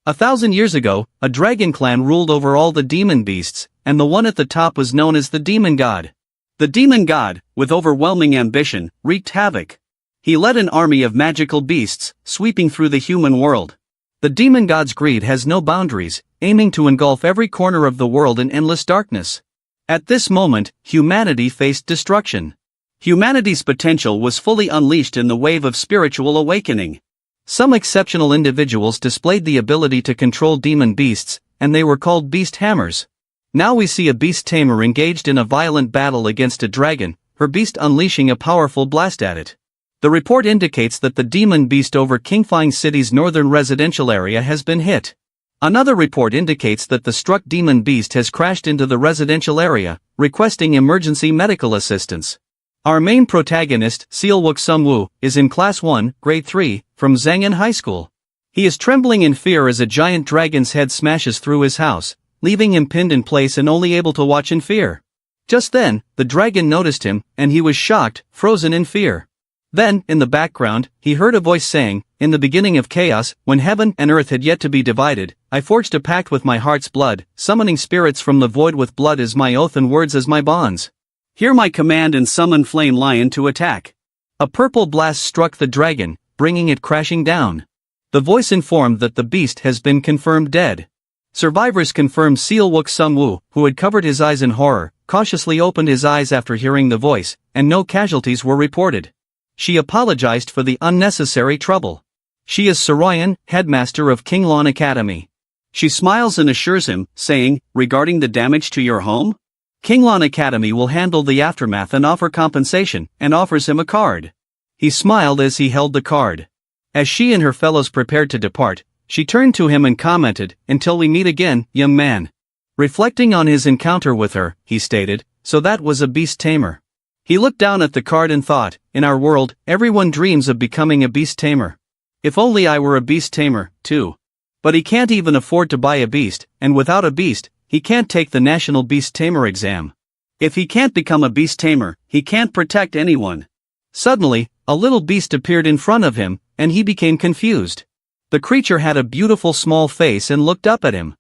1,000 years ago, a dragon clan ruled over all the demon beasts, and the one at the top was known as the demon god. The demon god, with overwhelming ambition, wreaked havoc. He led an army of magical beasts, sweeping through the human world. The demon god's greed has no boundaries, aiming to engulf every corner of the world in endless darkness. At this moment, humanity faced destruction. Humanity's potential was fully unleashed in the wave of spiritual awakening. Some exceptional individuals displayed the ability to control demon beasts, and they were called beast hammers. Now we see a beast tamer engaged in a violent battle against a dragon, her beast unleashing a powerful blast at it. The report indicates that the demon beast over Qingfang City's northern residential area has been hit. Another report indicates that the struck demon beast has crashed into the residential area, requesting emergency medical assistance. Our main protagonist, Sealwook Sungwoo, is in Class 1, Grade 3, from Zhang'an High School. He is trembling in fear as a giant dragon's head smashes through his house, leaving him pinned in place and only able to watch in fear. Just then, the dragon noticed him, and he was shocked, frozen in fear. Then, in the background, he heard a voice saying, "In the beginning of chaos, when heaven and earth had yet to be divided, I forged a pact with my heart's blood, summoning spirits from the void with blood as my oath and words as my bonds. Hear my command and summon Flame Lion to attack." A purple blast struck the dragon, bringing it crashing down. The voice informed that the beast has been confirmed dead. Survivors confirmed Sealwook Sungwoo, who had covered his eyes in horror, cautiously opened his eyes after hearing the voice, and no casualties were reported. She apologized for the unnecessary trouble. She is Soroyan, headmaster of Qinglan Academy. She smiles and assures him, saying, "Regarding the damage to your home? Qinglan Academy will handle the aftermath and offer compensation," and offers him a card. He smiled as he held the card. As she and her fellows prepared to depart, she turned to him and commented, "Until we meet again, young man." Reflecting on his encounter with her, he stated, "So that was a beast tamer." He looked down at the card and thought, in our world, everyone dreams of becoming a beast tamer. If only I were a beast tamer, too. But he can't even afford to buy a beast, and without a beast, he can't take the National Beast Tamer exam. If he can't become a beast tamer, he can't protect anyone. Suddenly, a little beast appeared in front of him, and he became confused. The creature had a beautiful small face and looked up at him.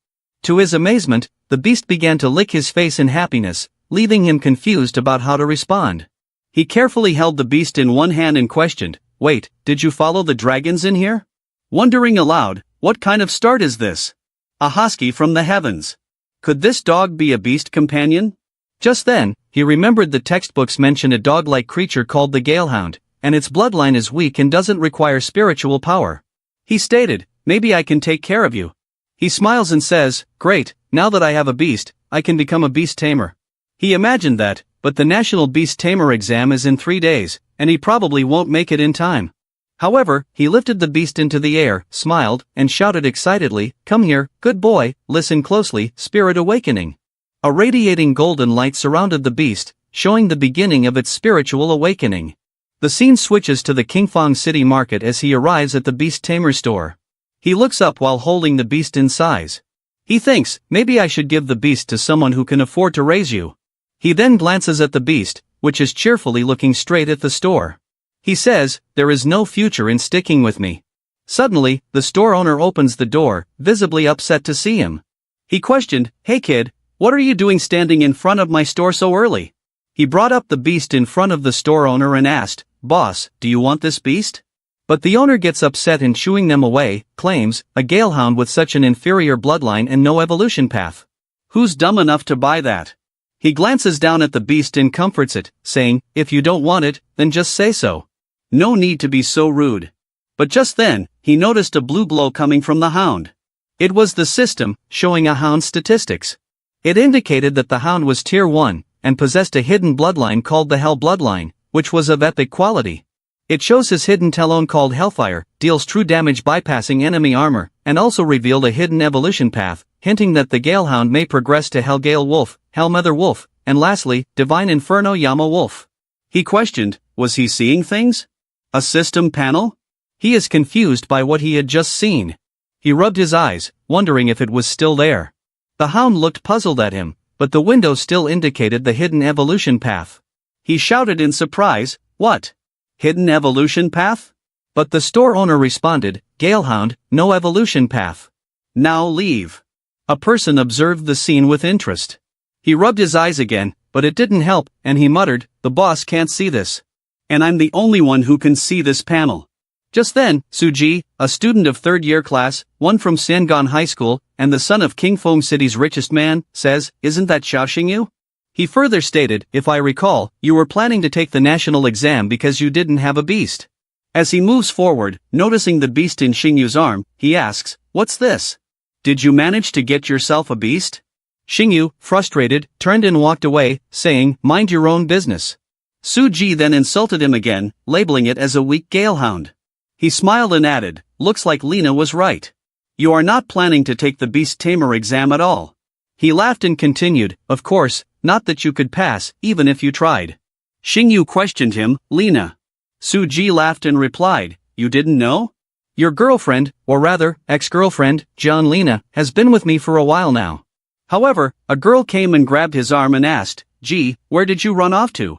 To his amazement, the beast began to lick his face in happiness, leaving him confused about how to respond. He carefully held the beast in one hand and questioned, "Wait, did you follow the dragons in here?" Wondering aloud, "What kind of start is this? A husky from the heavens. Could this dog be a beast companion?" Just then, he remembered the textbooks mention a dog-like creature called the Galehound, and its bloodline is weak and doesn't require spiritual power. He stated, "Maybe I can take care of you." He smiles and says, "Great, now that I have a beast, I can become a beast tamer." He imagined that, but the National Beast Tamer exam is in 3 days, and he probably won't make it in time. However, he lifted the beast into the air, smiled, and shouted excitedly, "Come here, good boy, listen closely, Spirit Awakening." A radiating golden light surrounded the beast, showing the beginning of its spiritual awakening. The scene switches to the Qingfang City market as he arrives at the Beast Tamer store. He looks up while holding the beast in size. He thinks, "Maybe I should give the beast to someone who can afford to raise you." He then glances at the beast, which is cheerfully looking straight at the store. He says, "There is no future in sticking with me." Suddenly, the store owner opens the door, visibly upset to see him. He questioned, "Hey kid, what are you doing standing in front of my store so early?" He brought up the beast in front of the store owner and asked, "Boss, do you want this beast?" But the owner gets upset and shooing them away, claims, "A Galehound with such an inferior bloodline and no evolution path. Who's dumb enough to buy that?" He glances down at the beast and comforts it, saying, "If you don't want it, then just say so. No need to be so rude." But just then, he noticed a blue glow coming from the hound. It was the system, showing a hound's statistics. It indicated that the hound was Tier 1, and possessed a hidden bloodline called the Hell Bloodline, which was of epic quality. It shows his hidden talon called Hellfire, deals true damage bypassing enemy armor, and also revealed a hidden evolution path, hinting that the Galehound may progress to Hellgale Wolf, Hellmother Wolf, and lastly, Divine Inferno Yama Wolf. He questioned, was he seeing things? A system panel? He is confused by what he had just seen. He rubbed his eyes, wondering if it was still there. The hound looked puzzled at him, but the window still indicated the hidden evolution path. He shouted in surprise, "What? Hidden evolution path?" But the store owner responded, "Galehound, no evolution path. Now leave. A person observed the scene with interest. He rubbed his eyes again, but it didn't help, and he muttered, the boss can't see this. And I'm the only one who can see this panel. Just then, Suji, a student of third-year class, one from Sangon High School, and the son of Kingfong City's richest man, says, isn't that Xiao Xingyu? He further stated, if I recall, you were planning to take the national exam because you didn't have a beast. As he moves forward, noticing the beast in Xingyu's arm, he asks, what's this? Did you manage to get yourself a beast? Xingyu, frustrated, turned and walked away, saying, mind your own business. Suji then insulted him again, labeling it as a weak galehound. He smiled and added, looks like Lena was right. You are not planning to take the Beast Tamer exam at all. He laughed and continued, of course, not that you could pass, even if you tried. Xingyu questioned him, Lena. Suji laughed and replied, you didn't know? Your girlfriend, or rather, ex-girlfriend, John Lena, has been with me for a while now. However, a girl came and grabbed his arm and asked, gee, where did you run off to?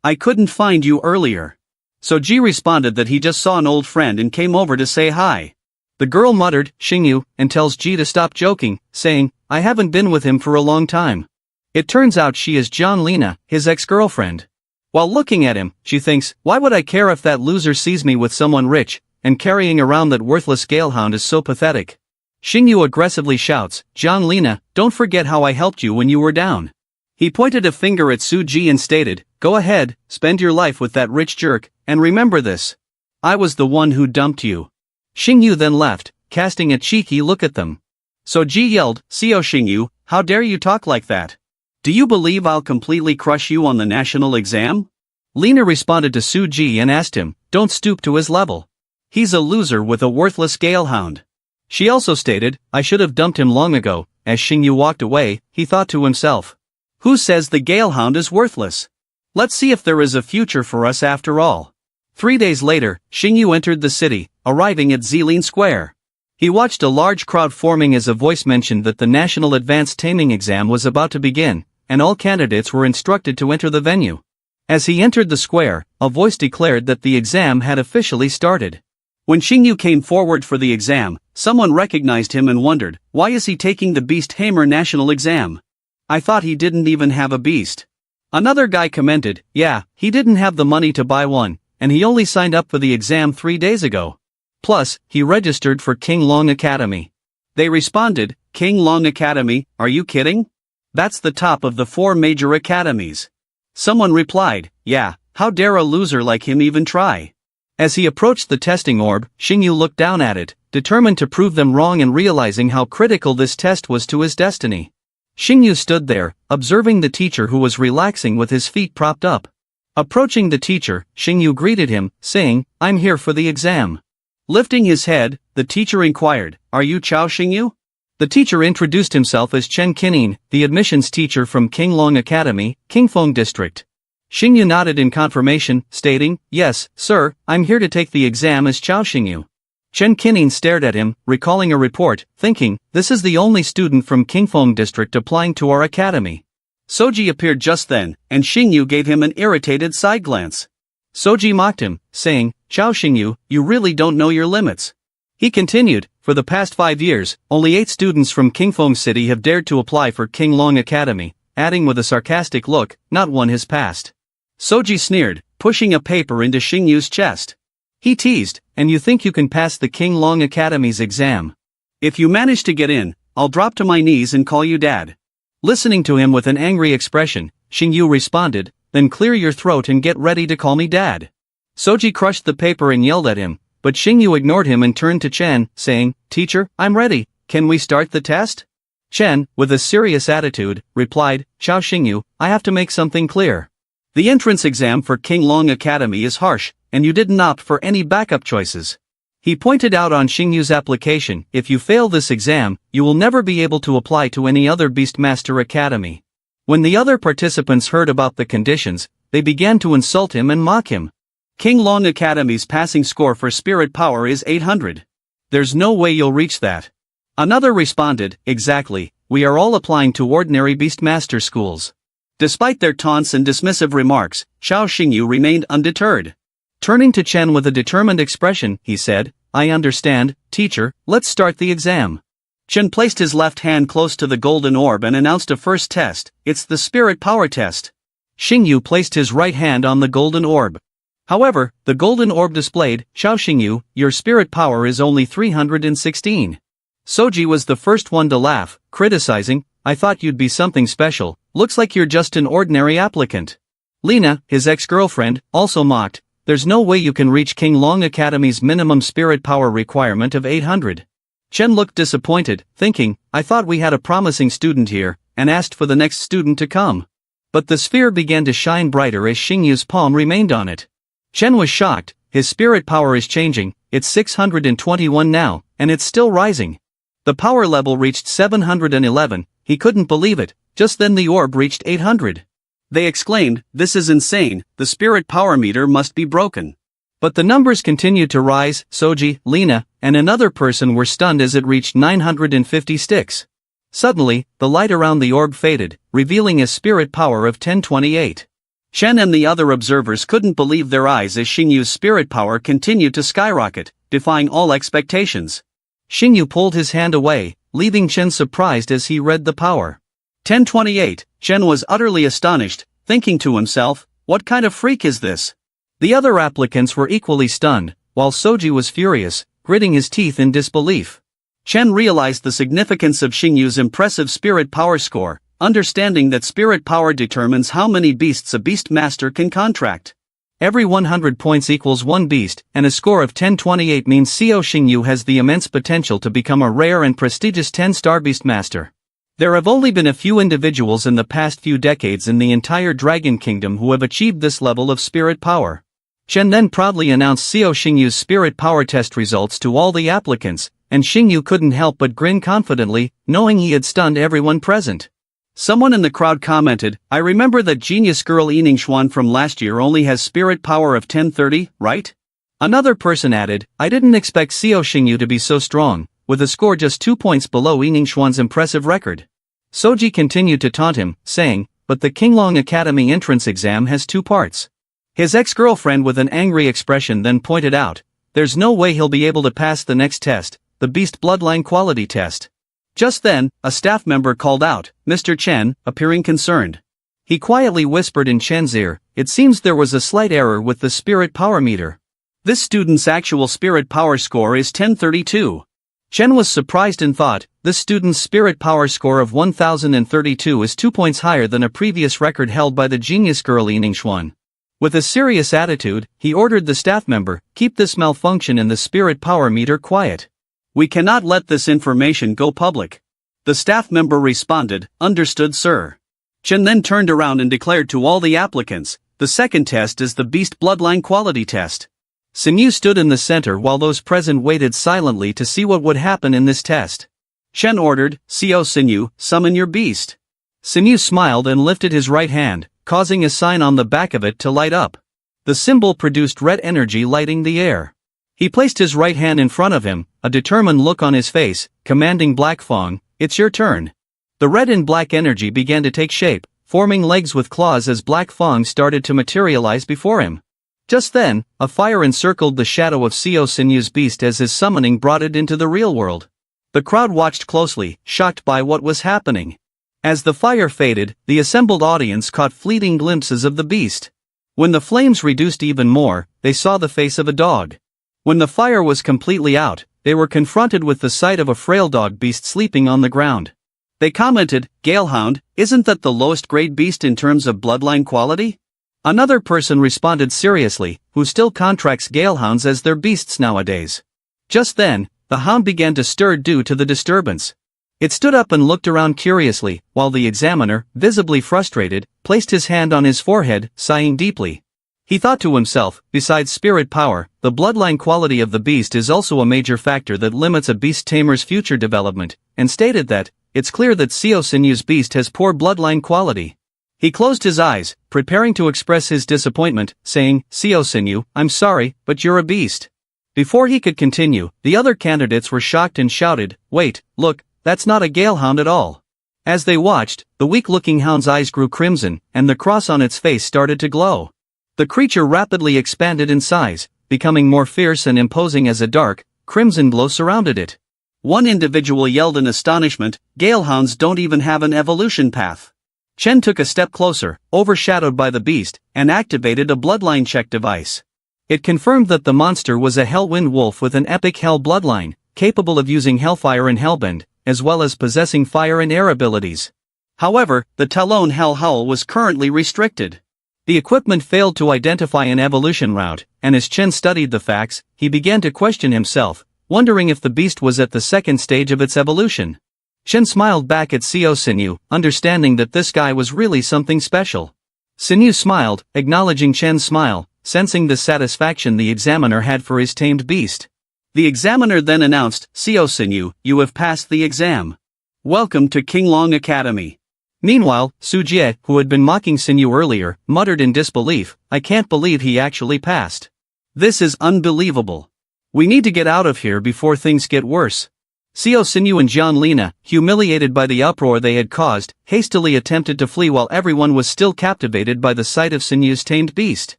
I couldn't find you earlier. So Ji responded that he just saw an old friend and came over to say hi. The girl muttered, Xingyu, and tells Ji to stop joking, saying, I haven't been with him for a long time. It turns out she is John Lena, his ex-girlfriend. While looking at him, she thinks, why would I care if that loser sees me with someone rich, and carrying around that worthless galehound is so pathetic. Xingyu aggressively shouts, John Lena, don't forget how I helped you when you were down. He pointed a finger at Suji and stated, go ahead, spend your life with that rich jerk, and remember this. I was the one who dumped you. Xingyu then left, casting a cheeky look at them. So Ji yelled, Xiao Xingyu, how dare you talk like that? Do you believe I'll completely crush you on the national exam? Lena responded to Suji and asked him, don't stoop to his level. He's a loser with a worthless galehound. She also stated, I should have dumped him long ago. As Xingyu walked away, he thought to himself, who says the galehound is worthless? Let's see if there is a future for us after all. 3 days later, Xingyu entered the city, arriving at Zilin Square. He watched a large crowd forming as a voice mentioned that the National Advanced Taming Exam was about to begin, and all candidates were instructed to enter the venue. As he entered the square, a voice declared that the exam had officially started. When Xingyu came forward for the exam, someone recognized him and wondered, why is he taking the Beast Tamer National Exam? I thought he didn't even have a beast. Another guy commented, yeah, he didn't have the money to buy one, and he only signed up for the exam 3 days ago. Plus, he registered for King Long Academy. They responded, King Long Academy, are you kidding? That's the top of the 4 major academies. Someone replied, yeah, how dare a loser like him even try? As he approached the testing orb, Xingyu looked down at it, determined to prove them wrong and realizing how critical this test was to his destiny. Xingyu stood there, observing the teacher who was relaxing with his feet propped up. Approaching the teacher, Xingyu greeted him, saying, I'm here for the exam. Lifting his head, the teacher inquired, are you Chao Xingyu? The teacher introduced himself as Chen Qinin, the admissions teacher from King Long Academy, Kingfong District. Xingyu nodded in confirmation, stating, yes, sir, I'm here to take the exam as Chao Xingyu. Chen Qinin stared at him, recalling a report, thinking, this is the only student from Kingfong District applying to our academy. Soji appeared just then, and Xingyu gave him an irritated side glance. Soji mocked him, saying, Chao Xingyu, you really don't know your limits. He continued, for the past 5 years, only 8 students from Kingfong City have dared to apply for King Long Academy, adding with a sarcastic look, not one has passed. Soji sneered, pushing a paper into Xingyu's chest. He teased, and you think you can pass the King Long Academy's exam? If you manage to get in, I'll drop to my knees and call you dad. Listening to him with an angry expression, Xingyu responded, then clear your throat and get ready to call me dad. Soji crushed the paper and yelled at him, but Xingyu ignored him and turned to Chen, saying, Teacher, I'm ready, can we start the test? Chen, with a serious attitude, replied, Chao Xingyu, I have to make something clear. The entrance exam for King Long Academy is harsh, and you didn't opt for any backup choices. He pointed out on Xingyu's application, if you fail this exam, you will never be able to apply to any other Beastmaster Academy. When the other participants heard about the conditions, they began to insult him and mock him. King Long Academy's passing score for spirit power is 800. There's no way you'll reach that. Another responded, exactly, we are all applying to ordinary Beastmaster schools. Despite their taunts and dismissive remarks, Chao Xingyu remained undeterred. Turning to Chen with a determined expression, he said, I understand, teacher, let's start the exam. Chen placed his left hand close to the golden orb and announced a first test. It's the spirit power test. Xingyu placed his right hand on the golden orb. However, the golden orb displayed, Xiao Xingyu, your spirit power is only 316. Soji was the first one to laugh, criticizing, I thought you'd be something special, looks like you're just an ordinary applicant. Lina, his ex-girlfriend, also mocked, there's no way you can reach King Long Academy's minimum spirit power requirement of 800. Chen looked disappointed, thinking, I thought we had a promising student here, and asked for the next student to come. But the sphere began to shine brighter as Xingyu's palm remained on it. Chen was shocked, his spirit power is changing, it's 621 now, and it's still rising. The power level reached 711, he couldn't believe it, just then the orb reached 800. They exclaimed, this is insane, the spirit power meter must be broken. But the numbers continued to rise, Soji, Lina, and another person were stunned as it reached 950 sticks. Suddenly, the light around the orb faded, revealing a spirit power of 1028. Chen and the other observers couldn't believe their eyes as Xingyu's spirit power continued to skyrocket, defying all expectations. Xingyu pulled his hand away, leaving Chen surprised as he read the power. 1028, Chen was utterly astonished, thinking to himself, what kind of freak is this? The other applicants were equally stunned, while Soji was furious, gritting his teeth in disbelief. Chen realized the significance of Xingyu's impressive spirit power score, understanding that spirit power determines how many beasts a beast master can contract. Every 100 points equals one beast, and a score of 1028 means Xiao Xingyu has the immense potential to become a rare and prestigious 10-star beast master. There have only been a few individuals in the past few decades in the entire Dragon Kingdom who have achieved this level of spirit power. Chen then proudly announced Xiao Xingyu's spirit power test results to all the applicants, and Xingyu couldn't help but grin confidently, knowing he had stunned everyone present. Someone in the crowd commented, I remember that genius girl Yining Xuan from last year only has spirit power of 1030, right? Another person added, I didn't expect Xiao Xingyu to be so strong, with a score just 2 points below Yining Xuan's impressive record. Soji continued to taunt him, saying, but the Qinglong Academy entrance exam has 2 parts. His ex-girlfriend with an angry expression then pointed out, there's no way he'll be able to pass the next test, the Beast Bloodline Quality Test. Just then, a staff member called out, Mr. Chen, appearing concerned. He quietly whispered in Chen's ear, it seems there was a slight error with the spirit power meter. This student's actual spirit power score is 1032. Chen was surprised and thought, this student's spirit power score of 1032 is 2 points higher than a previous record held by the genius girl Yining Xuan. With a serious attitude, he ordered the staff member, keep this malfunction in the spirit power meter quiet. We cannot let this information go public. The staff member responded, understood sir. Chen then turned around and declared to all the applicants, the second test is the Beast Bloodline Quality Test. Xinyu stood in the center while those present waited silently to see what would happen in this test. Chen ordered, Xiao Xinyu, summon your beast. Xinyu smiled and lifted his right hand, causing a sign on the back of it to light up. The symbol produced red energy lighting the air. He placed his right hand in front of him, a determined look on his face, commanding Black Fong, it's your turn. The red and black energy began to take shape, forming legs with claws as Black Fong started to materialize before him. Just then, a fire encircled the shadow of Xiao Xinyu's beast as his summoning brought it into the real world. The crowd watched closely, shocked by what was happening. As the fire faded, the assembled audience caught fleeting glimpses of the beast. When the flames reduced even more, they saw the face of a dog. When the fire was completely out, they were confronted with the sight of a frail dog beast sleeping on the ground. They commented, Galehound, isn't that the lowest grade beast in terms of bloodline quality? Another person responded seriously, who still contracts Galehounds as their beasts nowadays. Just then, the hound began to stir due to the disturbance. It stood up and looked around curiously, while the examiner, visibly frustrated, placed his hand on his forehead, sighing deeply. He thought to himself, besides spirit power, the bloodline quality of the beast is also a major factor that limits a beast tamer's future development, and stated that, it's clear that Xiao Xinyu's beast has poor bloodline quality. He closed his eyes, preparing to express his disappointment, saying, Xiao Xinyu, I'm sorry, but you're a beast. Before he could continue, the other candidates were shocked and shouted, wait, look, that's not a Galehound at all. As they watched, the weak-looking hound's eyes grew crimson, and the cross on its face started to glow. The creature rapidly expanded in size, becoming more fierce and imposing as a dark, crimson glow surrounded it. One individual yelled in astonishment, Galehounds don't even have an evolution path. Chen took a step closer, overshadowed by the beast, and activated a bloodline check device. It confirmed that the monster was a Hellwind wolf with an epic hell bloodline, capable of using hellfire and hellbend, as well as possessing fire and air abilities. However, the Talon Hell Howl was currently restricted. The equipment failed to identify an evolution route, and as Chen studied the facts, he began to question himself, wondering if the beast was at the second stage of its evolution. Chen smiled back at Xiao Sinyu, understanding that this guy was really something special. Sinyu smiled, acknowledging Chen's smile, sensing the satisfaction the examiner had for his tamed beast. The examiner then announced, Xiao Sinyu, you have passed the exam. Welcome to Qinglong Academy. Meanwhile, Su Jie, who had been mocking Sinyu earlier, muttered in disbelief, I can't believe he actually passed. This is unbelievable. We need to get out of here before things get worse. Xiao Sinyu and Jian Lina, humiliated by the uproar they had caused, hastily attempted to flee while everyone was still captivated by the sight of Sinyu's tamed beast.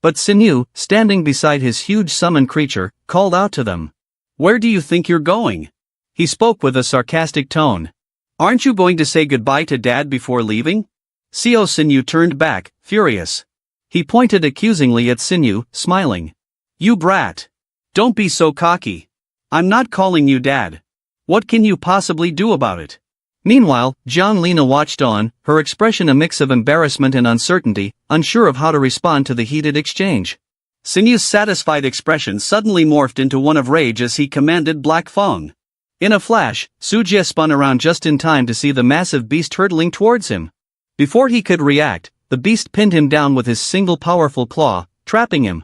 But Sinyu, standing beside his huge summoned creature, called out to them. Where do you think you're going? He spoke with a sarcastic tone. Aren't you going to say goodbye to Dad before leaving? Xiao Sinyu turned back, furious. He pointed accusingly at Sinyu, smiling. You brat! Don't be so cocky. I'm not calling you Dad. What can you possibly do about it? Meanwhile, Jiang Lina watched on, her expression a mix of embarrassment and uncertainty, unsure of how to respond to the heated exchange. Sinyu's satisfied expression suddenly morphed into one of rage as he commanded Black Fong. In a flash, Su Jie spun around just in time to see the massive beast hurtling towards him. Before he could react, the beast pinned him down with his single powerful claw, trapping him.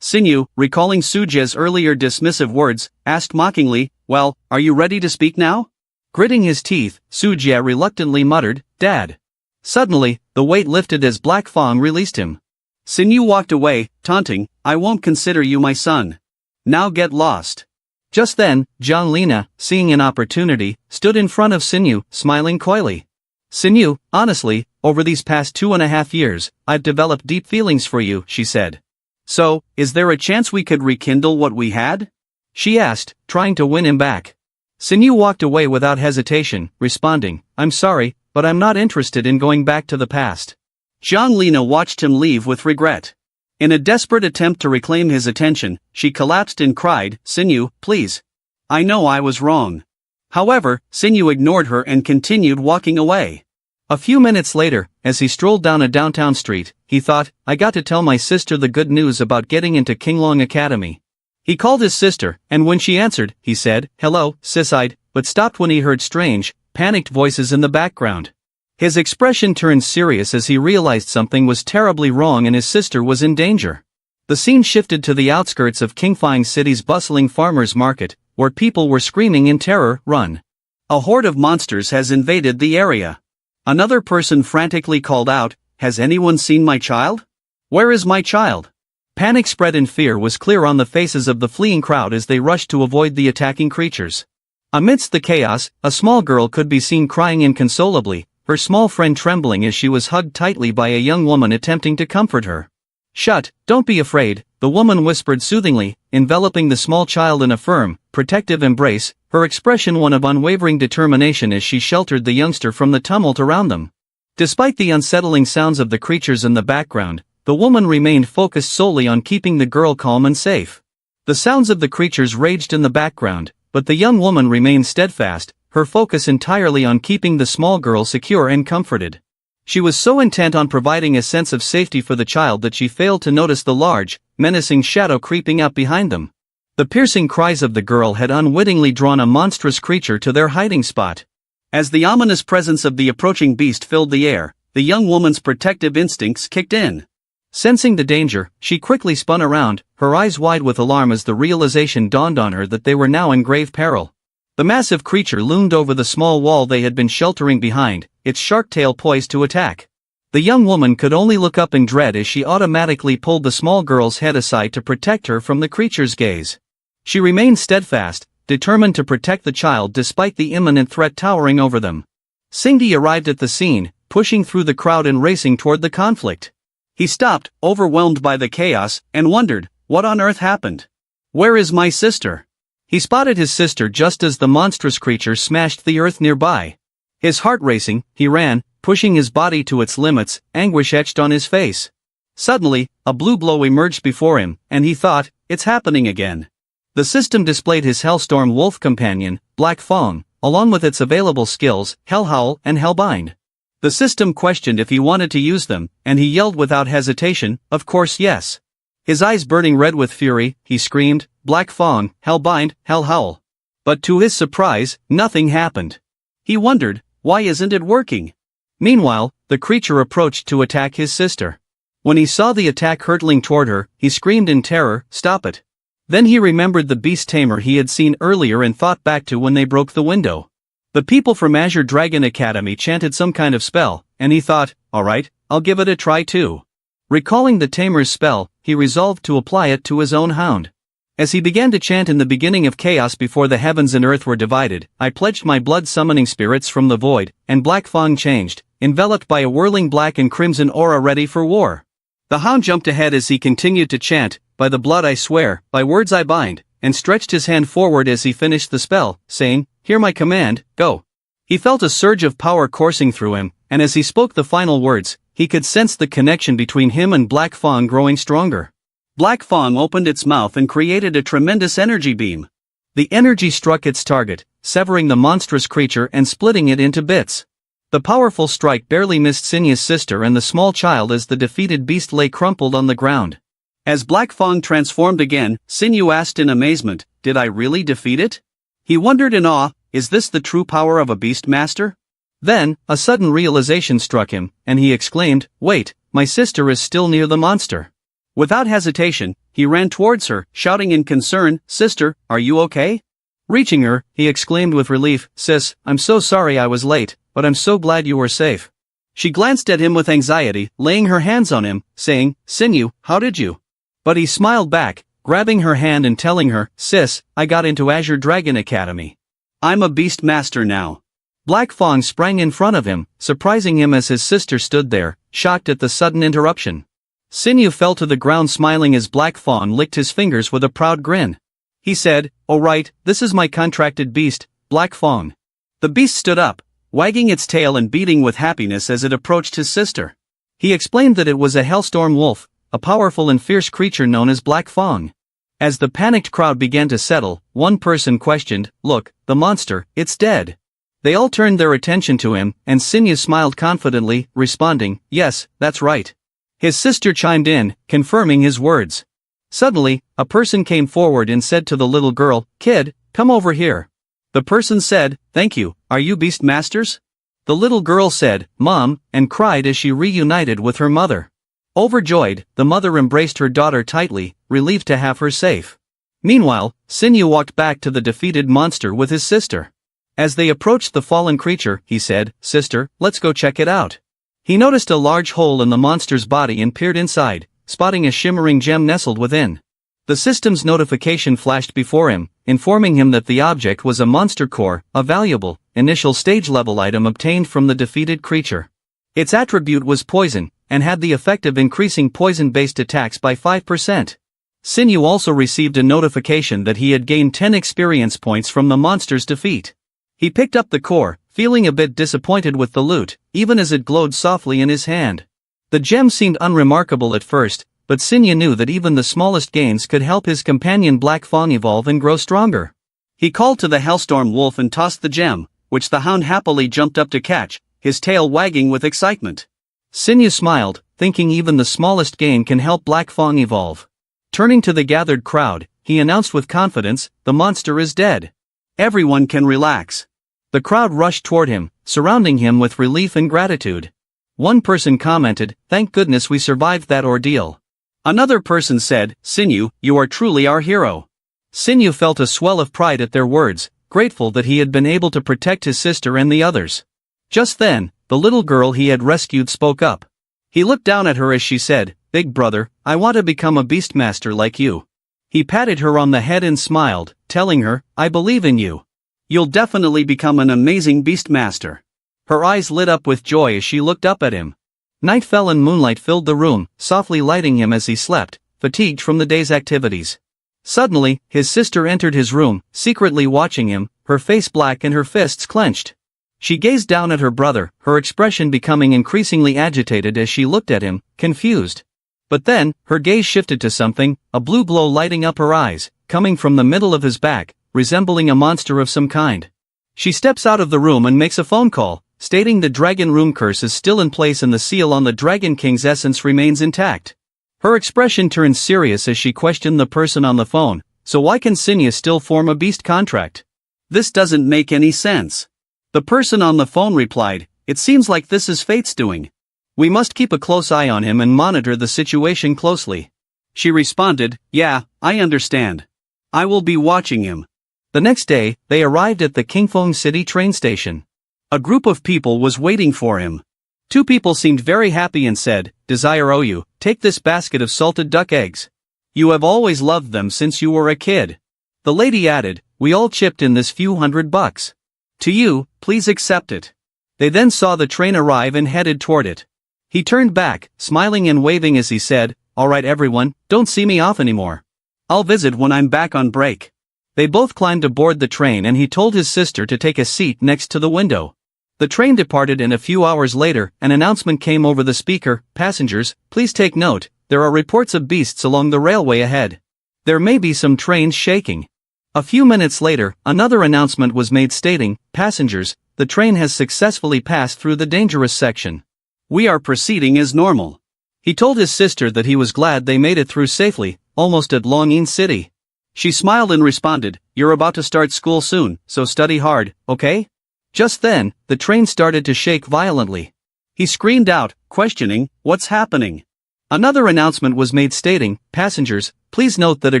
Sinyu, recalling Su Jie's earlier dismissive words, asked mockingly, well, are you ready to speak now? Gritting his teeth, Su Jie reluctantly muttered, Dad. Suddenly, the weight lifted as Black Fong released him. Sinyu walked away, taunting, I won't consider you my son. Now get lost. Just then, Jiang Lina, seeing an opportunity, stood in front of Sinyu, smiling coyly. Sinyu, honestly, over these past 2.5 years, I've developed deep feelings for you, she said. So, is there a chance we could rekindle what we had? She asked, trying to win him back. Sinyu walked away without hesitation, responding, I'm sorry, but I'm not interested in going back to the past. Jiang Lina watched him leave with regret. In a desperate attempt to reclaim his attention, she collapsed and cried, Sinyu, please. I know I was wrong. However, Sinyu ignored her and continued walking away. A few minutes later, as he strolled down a downtown street, he thought, I got to tell my sister the good news about getting into Qinglong Academy. He called his sister, and when she answered, he said, hello, sis-eyed, but stopped when he heard strange, panicked voices in the background. His expression turned serious as he realized something was terribly wrong and his sister was in danger. The scene shifted to the outskirts of Qingfang City's bustling farmers' market, where people were screaming in terror, run. A horde of monsters has invaded the area. Another person frantically called out, has anyone seen my child? Where is my child? Panic spread and fear was clear on the faces of the fleeing crowd as they rushed to avoid the attacking creatures. Amidst the chaos, a small girl could be seen crying inconsolably, her small friend trembling as she was hugged tightly by a young woman attempting to comfort her. Shut, don't be afraid, the woman whispered soothingly, enveloping the small child in a firm, protective embrace, her expression one of unwavering determination as she sheltered the youngster from the tumult around them. Despite the unsettling sounds of the creatures in the background, the woman remained focused solely on keeping the girl calm and safe. The sounds of the creatures raged in the background, but the young woman remained steadfast, her focus entirely on keeping the small girl secure and comforted. She was so intent on providing a sense of safety for the child that she failed to notice the large, menacing shadow creeping up behind them. The piercing cries of the girl had unwittingly drawn a monstrous creature to their hiding spot. As the ominous presence of the approaching beast filled the air, the young woman's protective instincts kicked in. Sensing the danger, she quickly spun around, her eyes wide with alarm as the realization dawned on her that they were now in grave peril. The massive creature loomed over the small wall they had been sheltering behind, its shark tail poised to attack. The young woman could only look up in dread as she automatically pulled the small girl's head aside to protect her from the creature's gaze. She remained steadfast, determined to protect the child despite the imminent threat towering over them. Singdi arrived at the scene, pushing through the crowd and racing toward the conflict. He stopped, overwhelmed by the chaos, and wondered, what on earth happened? Where is my sister? He spotted his sister just as the monstrous creature smashed the earth nearby. His heart racing, he ran, pushing his body to its limits, anguish etched on his face. Suddenly, a blue glow emerged before him, and he thought, it's happening again. The system displayed his Hellstorm Wolf companion, Black Fong, along with its available skills, Hellhowl and Hellbind. The system questioned if he wanted to use them, and he yelled without hesitation, of course yes. His eyes burning red with fury, he screamed, Black Fong, Hellbind, Hellhowl. But to his surprise, nothing happened. He wondered, why isn't it working? Meanwhile, the creature approached to attack his sister. When he saw the attack hurtling toward her, he screamed in terror, stop it. Then he remembered the beast tamer he had seen earlier and thought back to when they broke the window. The people from Azure Dragon Academy chanted some kind of spell, and he thought, alright, I'll give it a try too. Recalling the tamer's spell, he resolved to apply it to his own hound. As he began to chant in the beginning of chaos before the heavens and earth were divided, I pledged my blood summoning spirits from the void, and Black Fong changed, enveloped by a whirling black and crimson aura ready for war. The hound jumped ahead as he continued to chant, by the blood I swear, by words I bind, and stretched his hand forward as he finished the spell, saying, hear my command, go. He felt a surge of power coursing through him, and as he spoke the final words, he could sense the connection between him and Black Fong growing stronger. Black Fong opened its mouth and created a tremendous energy beam. The energy struck its target, severing the monstrous creature and splitting it into bits. The powerful strike barely missed Sinya's sister and the small child as the defeated beast lay crumpled on the ground. As Black Fong transformed again, Sinyu asked in amazement, did I really defeat it? He wondered in awe, is this the true power of a beast master? Then, a sudden realization struck him, and he exclaimed, wait, my sister is still near the monster. Without hesitation, he ran towards her, shouting in concern, sister, are you okay? Reaching her, he exclaimed with relief, sis, I'm so sorry I was late, but I'm so glad you were safe. She glanced at him with anxiety, laying her hands on him, saying, Sinyu, how did you? But he smiled back, grabbing her hand and telling her, sis, I got into Azure Dragon Academy. I'm a beast master now. Black Fong sprang in front of him, surprising him as his sister stood there, shocked at the sudden interruption. Sinyu fell to the ground smiling as Black Fong licked his fingers with a proud grin. He said, oh right, this is my contracted beast, Black Fong. The beast stood up, wagging its tail and beating with happiness as it approached his sister. He explained that it was a Hellstorm Wolf, a powerful and fierce creature known as Black Fong. As the panicked crowd began to settle, one person questioned, look, the monster, it's dead. They all turned their attention to him, and Sinyu smiled confidently, responding, yes, that's right. His sister chimed in, confirming his words. Suddenly, a person came forward and said to the little girl, kid, come over here. The person said, thank you, are you beast masters? The little girl said, Mom, and cried as she reunited with her mother. Overjoyed, the mother embraced her daughter tightly, relieved to have her safe. Meanwhile, Sinyu walked back to the defeated monster with his sister. As they approached the fallen creature, he said, sister, let's go check it out. He noticed a large hole in the monster's body and peered inside, spotting a shimmering gem nestled within. The system's notification flashed before him, informing him that the object was a monster core, a valuable, initial stage-level item obtained from the defeated creature. Its attribute was poison, and had the effect of increasing poison-based attacks by 5%. Sinyu also received a notification that he had gained 10 experience points from the monster's defeat. He picked up the core, feeling a bit disappointed with the loot, even as it glowed softly in his hand. The gem seemed unremarkable at first, but Sinyu knew that even the smallest gains could help his companion Black Fong evolve and grow stronger. He called to the Hellstorm Wolf and tossed the gem, which the hound happily jumped up to catch, his tail wagging with excitement. Sinyu smiled, thinking even the smallest gain can help Black Fong evolve. Turning to the gathered crowd, he announced with confidence, the monster is dead. Everyone can relax. The crowd rushed toward him, surrounding him with relief and gratitude. One person commented, thank goodness we survived that ordeal. Another person said, Sinyu, you are truly our hero. Sinyu felt a swell of pride at their words, grateful that he had been able to protect his sister and the others. Just then, the little girl he had rescued spoke up. He looked down at her as she said, Big brother, I want to become a beastmaster like you. He patted her on the head and smiled, telling her, I believe in you. You'll definitely become an amazing beastmaster. Her eyes lit up with joy as she looked up at him. Night fell and moonlight filled the room, softly lighting him as he slept, fatigued from the day's activities. Suddenly, his sister entered his room, secretly watching him, her face black and her fists clenched. She gazed down at her brother, her expression becoming increasingly agitated as she looked at him, confused. But then, her gaze shifted to something, a blue glow lighting up her eyes, coming from the middle of his back, resembling a monster of some kind. She steps out of the room and makes a phone call, stating the dragon room curse is still in place and the seal on the Dragon King's essence remains intact. Her expression turned serious as she questioned the person on the phone, so why can Sinya still form a beast contract? This doesn't make any sense. The person on the phone replied, it seems like this is fate's doing. We must keep a close eye on him and monitor the situation closely. She responded, yeah, I understand. I will be watching him. The next day, they arrived at the Kingfeng City train station. A group of people was waiting for him. Two people seemed very happy and said, Desire Oyu, take this basket of salted duck eggs. You have always loved them since you were a kid. The lady added, we all chipped in this few $100. To you, please accept it. They then saw the train arrive and headed toward it. He turned back, smiling and waving as he said, alright everyone, don't see me off anymore. I'll visit when I'm back on break. They both climbed aboard the train and he told his sister to take a seat next to the window. The train departed and a few hours later, an announcement came over the speaker, passengers, please take note, there are reports of beasts along the railway ahead. There may be some trains shaking. A few minutes later, another announcement was made stating, passengers, the train has successfully passed through the dangerous section. We are proceeding as normal. He told his sister that he was glad they made it through safely, almost at Longyin City. She smiled and responded, you're about to start school soon, so study hard, okay? Just then, the train started to shake violently. He screamed out, questioning, what's happening? Another announcement was made stating, passengers, please note that a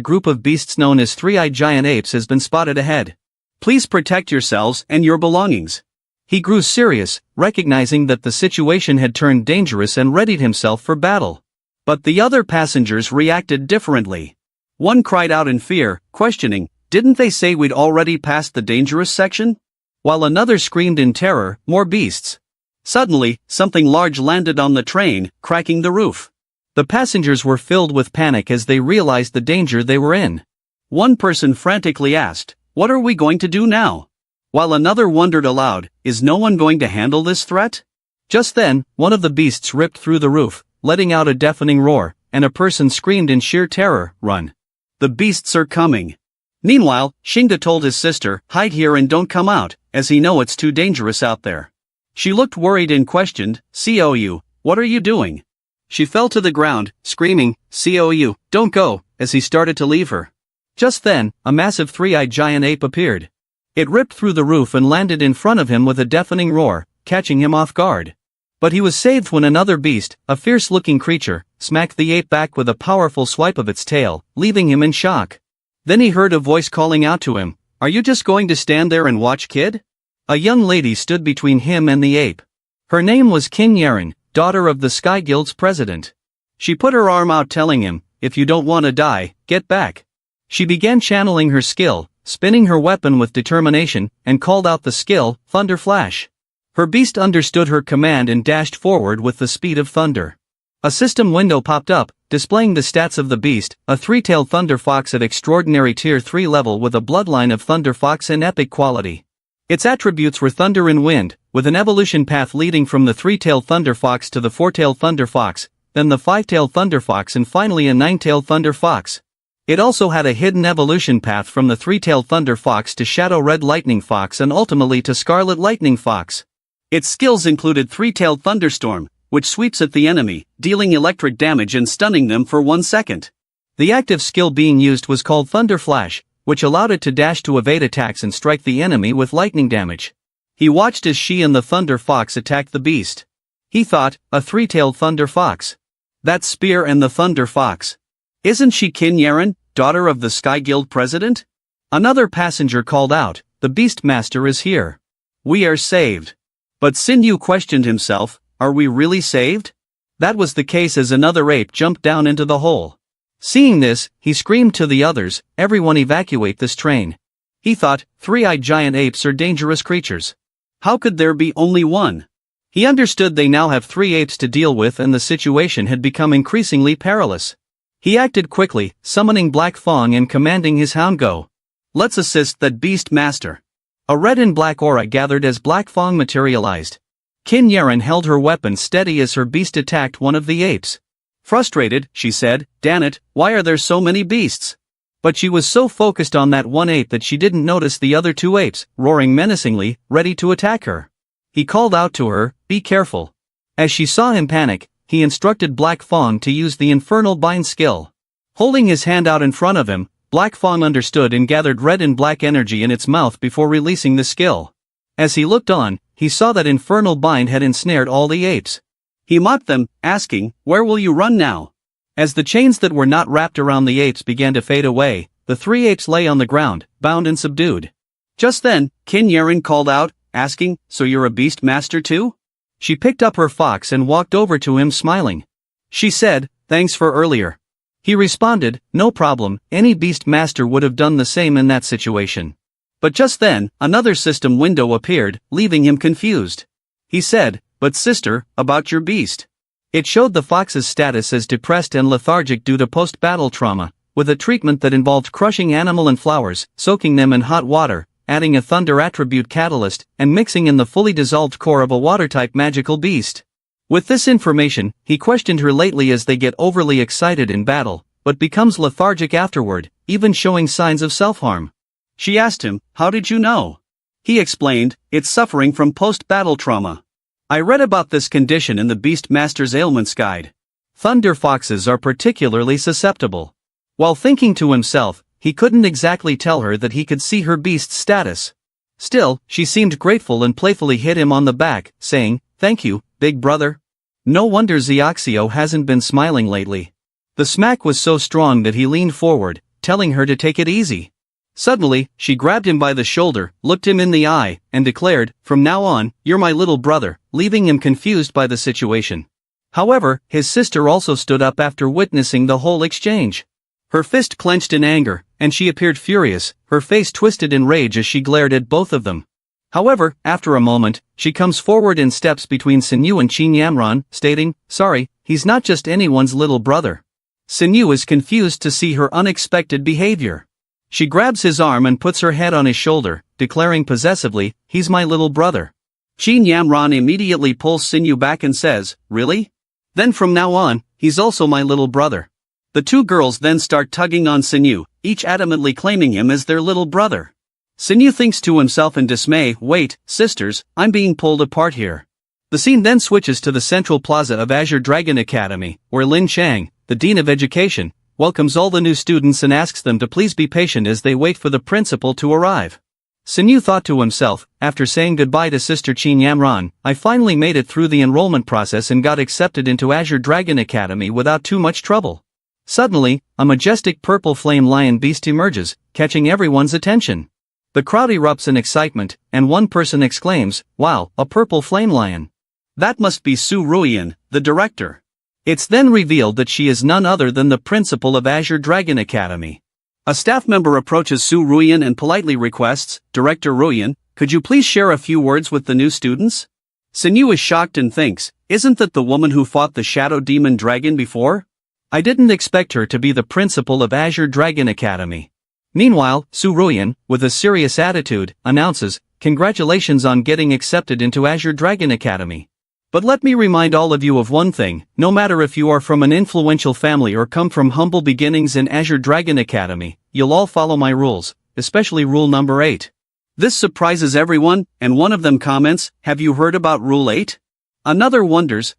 group of beasts known as three-eyed giant apes has been spotted ahead. Please protect yourselves and your belongings. He grew serious, recognizing that the situation had turned dangerous and readied himself for battle. But the other passengers reacted differently. One cried out in fear, questioning, didn't they say we'd already passed the dangerous section? While another screamed in terror, more beasts. Suddenly, something large landed on the train, cracking the roof. The passengers were filled with panic as they realized the danger they were in. One person frantically asked, what are we going to do now? While another wondered aloud, is no one going to handle this threat? Just then, one of the beasts ripped through the roof, letting out a deafening roar, and a person screamed in sheer terror, run. The beasts are coming. Meanwhile, Xingda told his sister, hide here and don't come out, as he know it's too dangerous out there. She looked worried and questioned, Cou, what are you doing? She fell to the ground, screaming, Cou, don't go, as he started to leave her. Just then, a massive three-eyed giant ape appeared. It ripped through the roof and landed in front of him with a deafening roar, catching him off guard. But he was saved when another beast, a fierce-looking creature, smacked the ape back with a powerful swipe of its tail, leaving him in shock. Then he heard a voice calling out to him, are you just going to stand there and watch, kid? A young lady stood between him and the ape. Her name was Qin Yeren, daughter of the Sky Guild's president. She put her arm out telling him, if you don't want to die, get back. She began channeling her skill, spinning her weapon with determination, and called out the skill, Thunder Flash. Her beast understood her command and dashed forward with the speed of thunder. A system window popped up, displaying the stats of the beast, a three-tailed thunder fox at extraordinary tier 3 level with a bloodline of thunder fox and epic quality. Its attributes were thunder and wind, with an evolution path leading from the three-tailed thunder fox to the four-tailed thunder fox, then the five-tailed thunder fox and finally a nine-tailed thunder fox. It also had a hidden evolution path from the three-tailed thunder fox to shadow red lightning fox and ultimately to scarlet lightning fox. Its skills included three-tailed thunderstorm, which sweeps at the enemy, dealing electric damage and stunning them for 1 second. The active skill being used was called Thunder Flash, which allowed it to dash to evade attacks and strike the enemy with lightning damage. He watched as she and the Thunder Fox attacked the beast. He thought, a three-tailed Thunder Fox. That's Spear and the Thunder Fox. Isn't she Qin Yeren, daughter of the Sky Guild president? Another passenger called out, the Beast Master is here. We are saved. But Xin Yu questioned himself, are we really saved? That was the case as another ape jumped down into the hole. Seeing this, he screamed to the others, everyone evacuate this train. He thought, three-eyed giant apes are dangerous creatures. How could there be only one? He understood they now have 3 apes to deal with and the situation had become increasingly perilous. He acted quickly, summoning Black Fong and commanding his hound go. Let's assist that beast master. A red and black aura gathered as Black Fong materialized. Qin Yeren held her weapon steady as her beast attacked one of the apes. Frustrated, she said, "Damn it, why are there so many beasts?" But she was so focused on that one ape that she didn't notice the other two apes, roaring menacingly, ready to attack her. He called out to her, "Be careful." As she saw him panic, he instructed Black Fong to use the Infernal Bind skill. Holding his hand out in front of him, Black Fong understood and gathered red and black energy in its mouth before releasing the skill. As he looked on, he saw that Infernal Bind had ensnared all the apes. He mocked them, asking, "Where will you run now?" As the chains that were not wrapped around the apes began to fade away, the three apes lay on the ground, bound and subdued. Just then, Qin Yeren called out, asking, "So you're a beast master too?" She picked up her fox and walked over to him smiling. She said, "Thanks for earlier." He responded, "No problem, any beast master would have done the same in that situation." But just then, another system window appeared, leaving him confused. He said, "But sister, about your beast." It showed the fox's status as depressed and lethargic due to post-battle trauma, with a treatment that involved crushing animal and flowers, soaking them in hot water, adding a thunder attribute catalyst, and mixing in the fully dissolved core of a water-type magical beast. With this information, he questioned her lately as they get overly excited in battle, but becomes lethargic afterward, even showing signs of self-harm. She asked him, "How did you know?" He explained, "It's suffering from post-battle trauma. I read about this condition in the Beast Master's Ailments Guide. Thunder foxes are particularly susceptible." While thinking to himself, he couldn't exactly tell her that he could see her beast's status. Still, she seemed grateful and playfully hit him on the back, saying, "Thank you, big brother." No wonder Xiaoxio hasn't been smiling lately. The smack was so strong that he leaned forward, telling her to take it easy. Suddenly, she grabbed him by the shoulder, looked him in the eye, and declared, "From now on, you're my little brother," leaving him confused by the situation. However, his sister also stood up after witnessing the whole exchange. Her fist clenched in anger, and she appeared furious, her face twisted in rage as she glared at both of them. However, after a moment, she comes forward and steps between Sinyu and Qin Yamran, stating, "Sorry, he's not just anyone's little brother." Sinyu is confused to see her unexpected behavior. She grabs his arm and puts her head on his shoulder, declaring possessively, "He's my little brother." Qin Yamran immediately pulls Sinyu back and says, "Really? Then from now on, he's also my little brother." The two girls then start tugging on Sinyu, each adamantly claiming him as their little brother. Sinyu thinks to himself in dismay, "Wait, sisters, I'm being pulled apart here." The scene then switches to the central plaza of Azure Dragon Academy, where Lin Chang, the Dean of Education, welcomes all the new students and asks them to please be patient as they wait for the principal to arrive. Sinyu thought to himself, after saying goodbye to Sister Qin Yamran, "I finally made it through the enrollment process and got accepted into Azure Dragon Academy without too much trouble." Suddenly, a majestic purple flame lion beast emerges, catching everyone's attention. The crowd erupts in excitement, and one person exclaims, "Wow, a purple flame lion. That must be Su Ruian, the director." It's then revealed that she is none other than the principal of Azure Dragon Academy. A staff member approaches Su Ruian and politely requests, "Director Ruian, could you please share a few words with the new students?" Sinyu is shocked and thinks, "Isn't that the woman who fought the Shadow Demon Dragon before? I didn't expect her to be the principal of Azure Dragon Academy." Meanwhile, Su Ruian, with a serious attitude, announces, "Congratulations on getting accepted into Azure Dragon Academy. But let me remind all of you of one thing, no matter if you are from an influential family or come from humble beginnings in Azure Dragon Academy, you'll all follow my rules, especially rule number 8. This surprises everyone, and one of them comments, "Have you heard about Rule 8? Another wonders,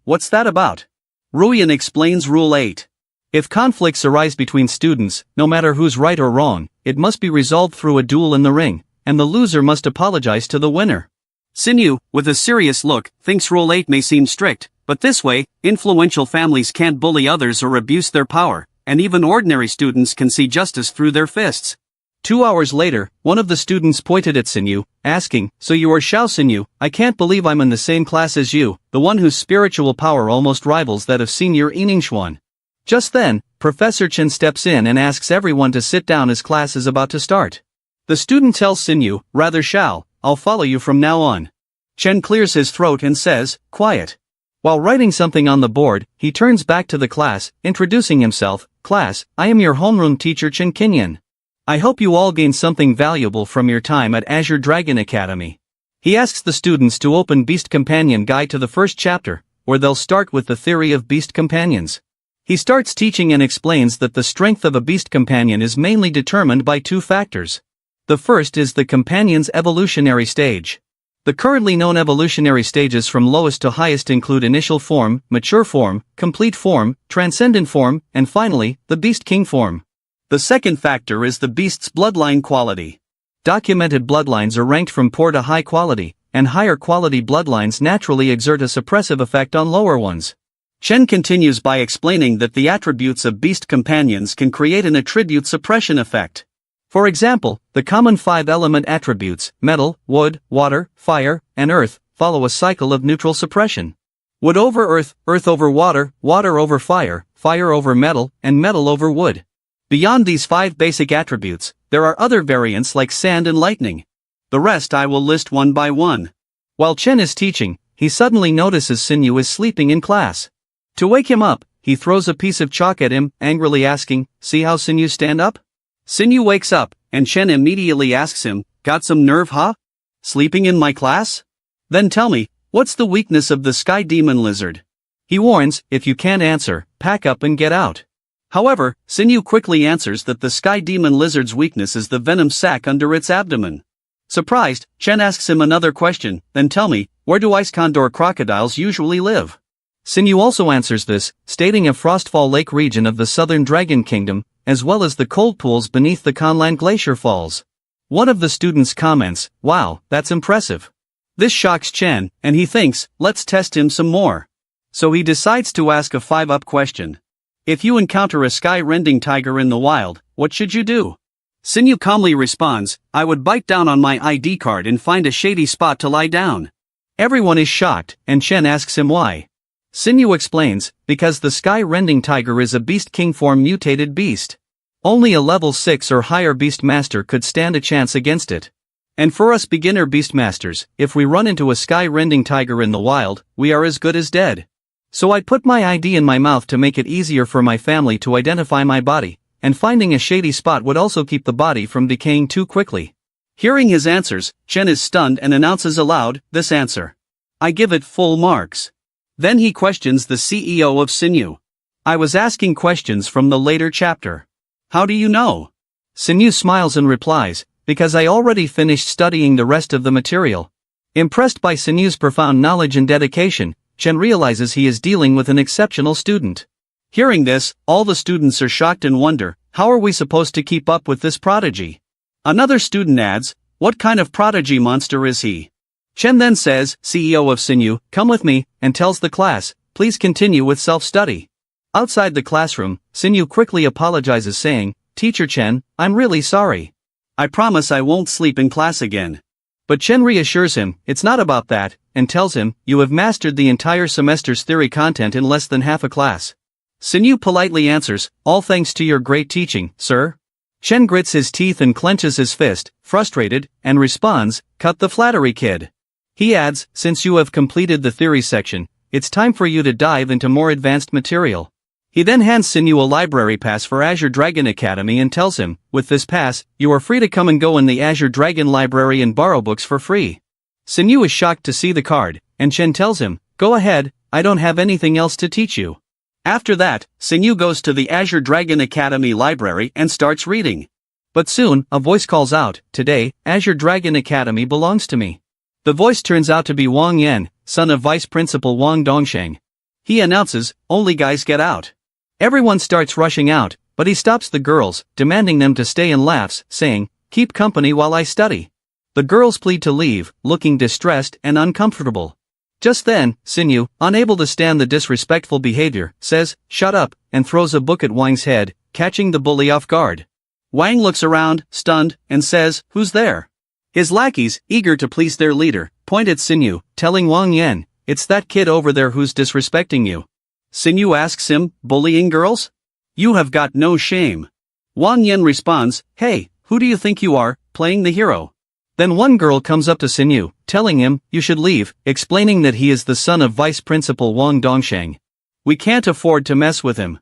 what's that about? Ruian explains Rule 8. If conflicts arise between students, no matter who's right or wrong, it must be resolved through a duel in the ring, and the loser must apologize to the winner." Sinyu, with a serious look, thinks Rule 8 may seem strict, but this way, influential families can't bully others or abuse their power, and even ordinary students can see justice through their fists. 2 hours later, one of the students pointed at Sinyu, asking, "So you are Xiao Sinyu? I can't believe I'm in the same class as you, the one whose spiritual power almost rivals that of Senior Yiningshuan." Just then, Professor Chen steps in and asks everyone to sit down as class is about to start. The student tells Sinyu, "Rather Xiao, I'll follow you from now on." Chen clears his throat and says, "Quiet." While writing something on the board, he turns back to the class, introducing himself. Class, I am your homeroom teacher Chen Kinyan. I hope you all gain something valuable from your time at Azure Dragon Academy. He asks the students to open Beast Companion Guide to the first chapter, where they'll start with the theory of beast companions. He starts teaching and explains that the strength of a beast companion is mainly determined by two factors. The first is the companion's evolutionary stage. The currently known evolutionary stages from lowest to highest include initial form, mature form, complete form, transcendent form, and finally, the beast king form. The second factor is the beast's bloodline quality. Documented bloodlines are ranked from poor to high quality, and higher quality bloodlines naturally exert a suppressive effect on lower ones. Chen continues by explaining that the attributes of beast companions can create an attribute suppression effect. For example, the common 5-element attributes, metal, wood, water, fire, and earth, follow a cycle of neutral suppression. Wood over earth, earth over water, water over fire, fire over metal, and metal over wood. Beyond these 5 basic attributes, there are other variants like sand and lightning. The rest I will list one by one. While Chen is teaching, he suddenly notices Sinyu is sleeping in class. To wake him up, he throws a piece of chalk at him, angrily asking, "See how Sinyu stand up?" Sinyu wakes up, and Chen immediately asks him, "Got some nerve, huh? Sleeping in my class? Then tell me, what's the weakness of the sky demon lizard?" He warns, "If you can't answer, pack up and get out." However, Sinyu quickly answers that the sky demon lizard's weakness is the venom sac under its abdomen. Surprised, Chen asks him another question, "Then tell me, where do ice condor crocodiles usually live?" Sinyu also answers this, stating a Frostfall Lake region of the southern Dragon Kingdom, as well as the cold pools beneath the Conlan Glacier Falls. One of the students comments, "Wow, that's impressive." This shocks Chen, and he thinks, let's test him some more. So he decides to ask a 5-up question. If you encounter a sky-rending tiger in the wild, what should you do? Sinyu calmly responds, "I would bite down on my ID card and find a shady spot to lie down." Everyone is shocked, and Chen asks him why. Sinyu explains, because the sky-rending tiger is a beast king form mutated beast. Only a level 6 or higher beast master could stand a chance against it. And for us beginner beast masters, if we run into a sky-rending tiger in the wild, we are as good as dead. So I put my ID in my mouth to make it easier for my family to identify my body, and finding a shady spot would also keep the body from decaying too quickly. Hearing his answers, Chen is stunned and announces aloud, "This answer. I give it full marks." Then he questions the CEO of Sinyu. "I was asking questions from the later chapter. How do you know?" Sinyu smiles and replies, "Because I already finished studying the rest of the material." Impressed by Sinyu's profound knowledge and dedication, Chen realizes he is dealing with an exceptional student. Hearing this, all the students are shocked and wonder, how are we supposed to keep up with this prodigy? Another student adds, "What kind of prodigy monster is he?" Chen then says, "CEO of Sinyu, come with me," and tells the class, "Please continue with self-study." Outside the classroom, Sinyu quickly apologizes saying, "Teacher Chen, I'm really sorry. I promise I won't sleep in class again." But Chen reassures him, it's not about that, and tells him, "You have mastered the entire semester's theory content in less than half a class." Sinyu politely answers, "All thanks to your great teaching, sir." Chen grits his teeth and clenches his fist, frustrated, and responds, "Cut the flattery, kid." He adds, "Since you have completed the theory section, it's time for you to dive into more advanced material." He then hands Sinyu a library pass for Azure Dragon Academy and tells him, "With this pass, you are free to come and go in the Azure Dragon Library and borrow books for free." Sinyu is shocked to see the card, and Chen tells him, "Go ahead, I don't have anything else to teach you." After that, Sinyu goes to the Azure Dragon Academy library and starts reading. But soon, a voice calls out, "Today, Azure Dragon Academy belongs to me." The voice turns out to be Wang Yan, son of Vice Principal Wang Dongsheng. He announces, "Only guys get out." Everyone starts rushing out, but he stops the girls, demanding them to stay and laughs, saying, "Keep company while I study." The girls plead to leave, looking distressed and uncomfortable. Just then, Sinyu, unable to stand the disrespectful behavior, says, "Shut up," and throws a book at Wang's head, catching the bully off guard. Wang looks around, stunned, and says, "Who's there?" His lackeys, eager to please their leader, point at Sinyu, telling Wang Yan, "It's that kid over there who's disrespecting you." Sinyu asks him, "Bullying girls? You have got no shame." Wang Yan responds, "Hey, who do you think you are, playing the hero?" Then one girl comes up to Xinyu, telling him, "You should leave," explaining that he is the son of Vice Principal Wang Dongsheng. "We can't afford to mess with him."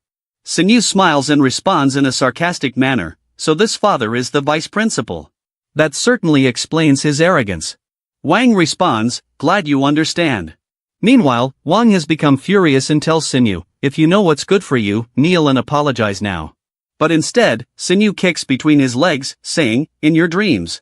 Xinyu smiles and responds in a sarcastic manner, "So this father is the vice principal. That certainly explains his arrogance." Wang responds, "Glad you understand." Meanwhile, Wang has become furious and tells Xinyu, "If you know what's good for you, kneel and apologize now." But instead, Xinyu kicks between his legs, saying, "In your dreams."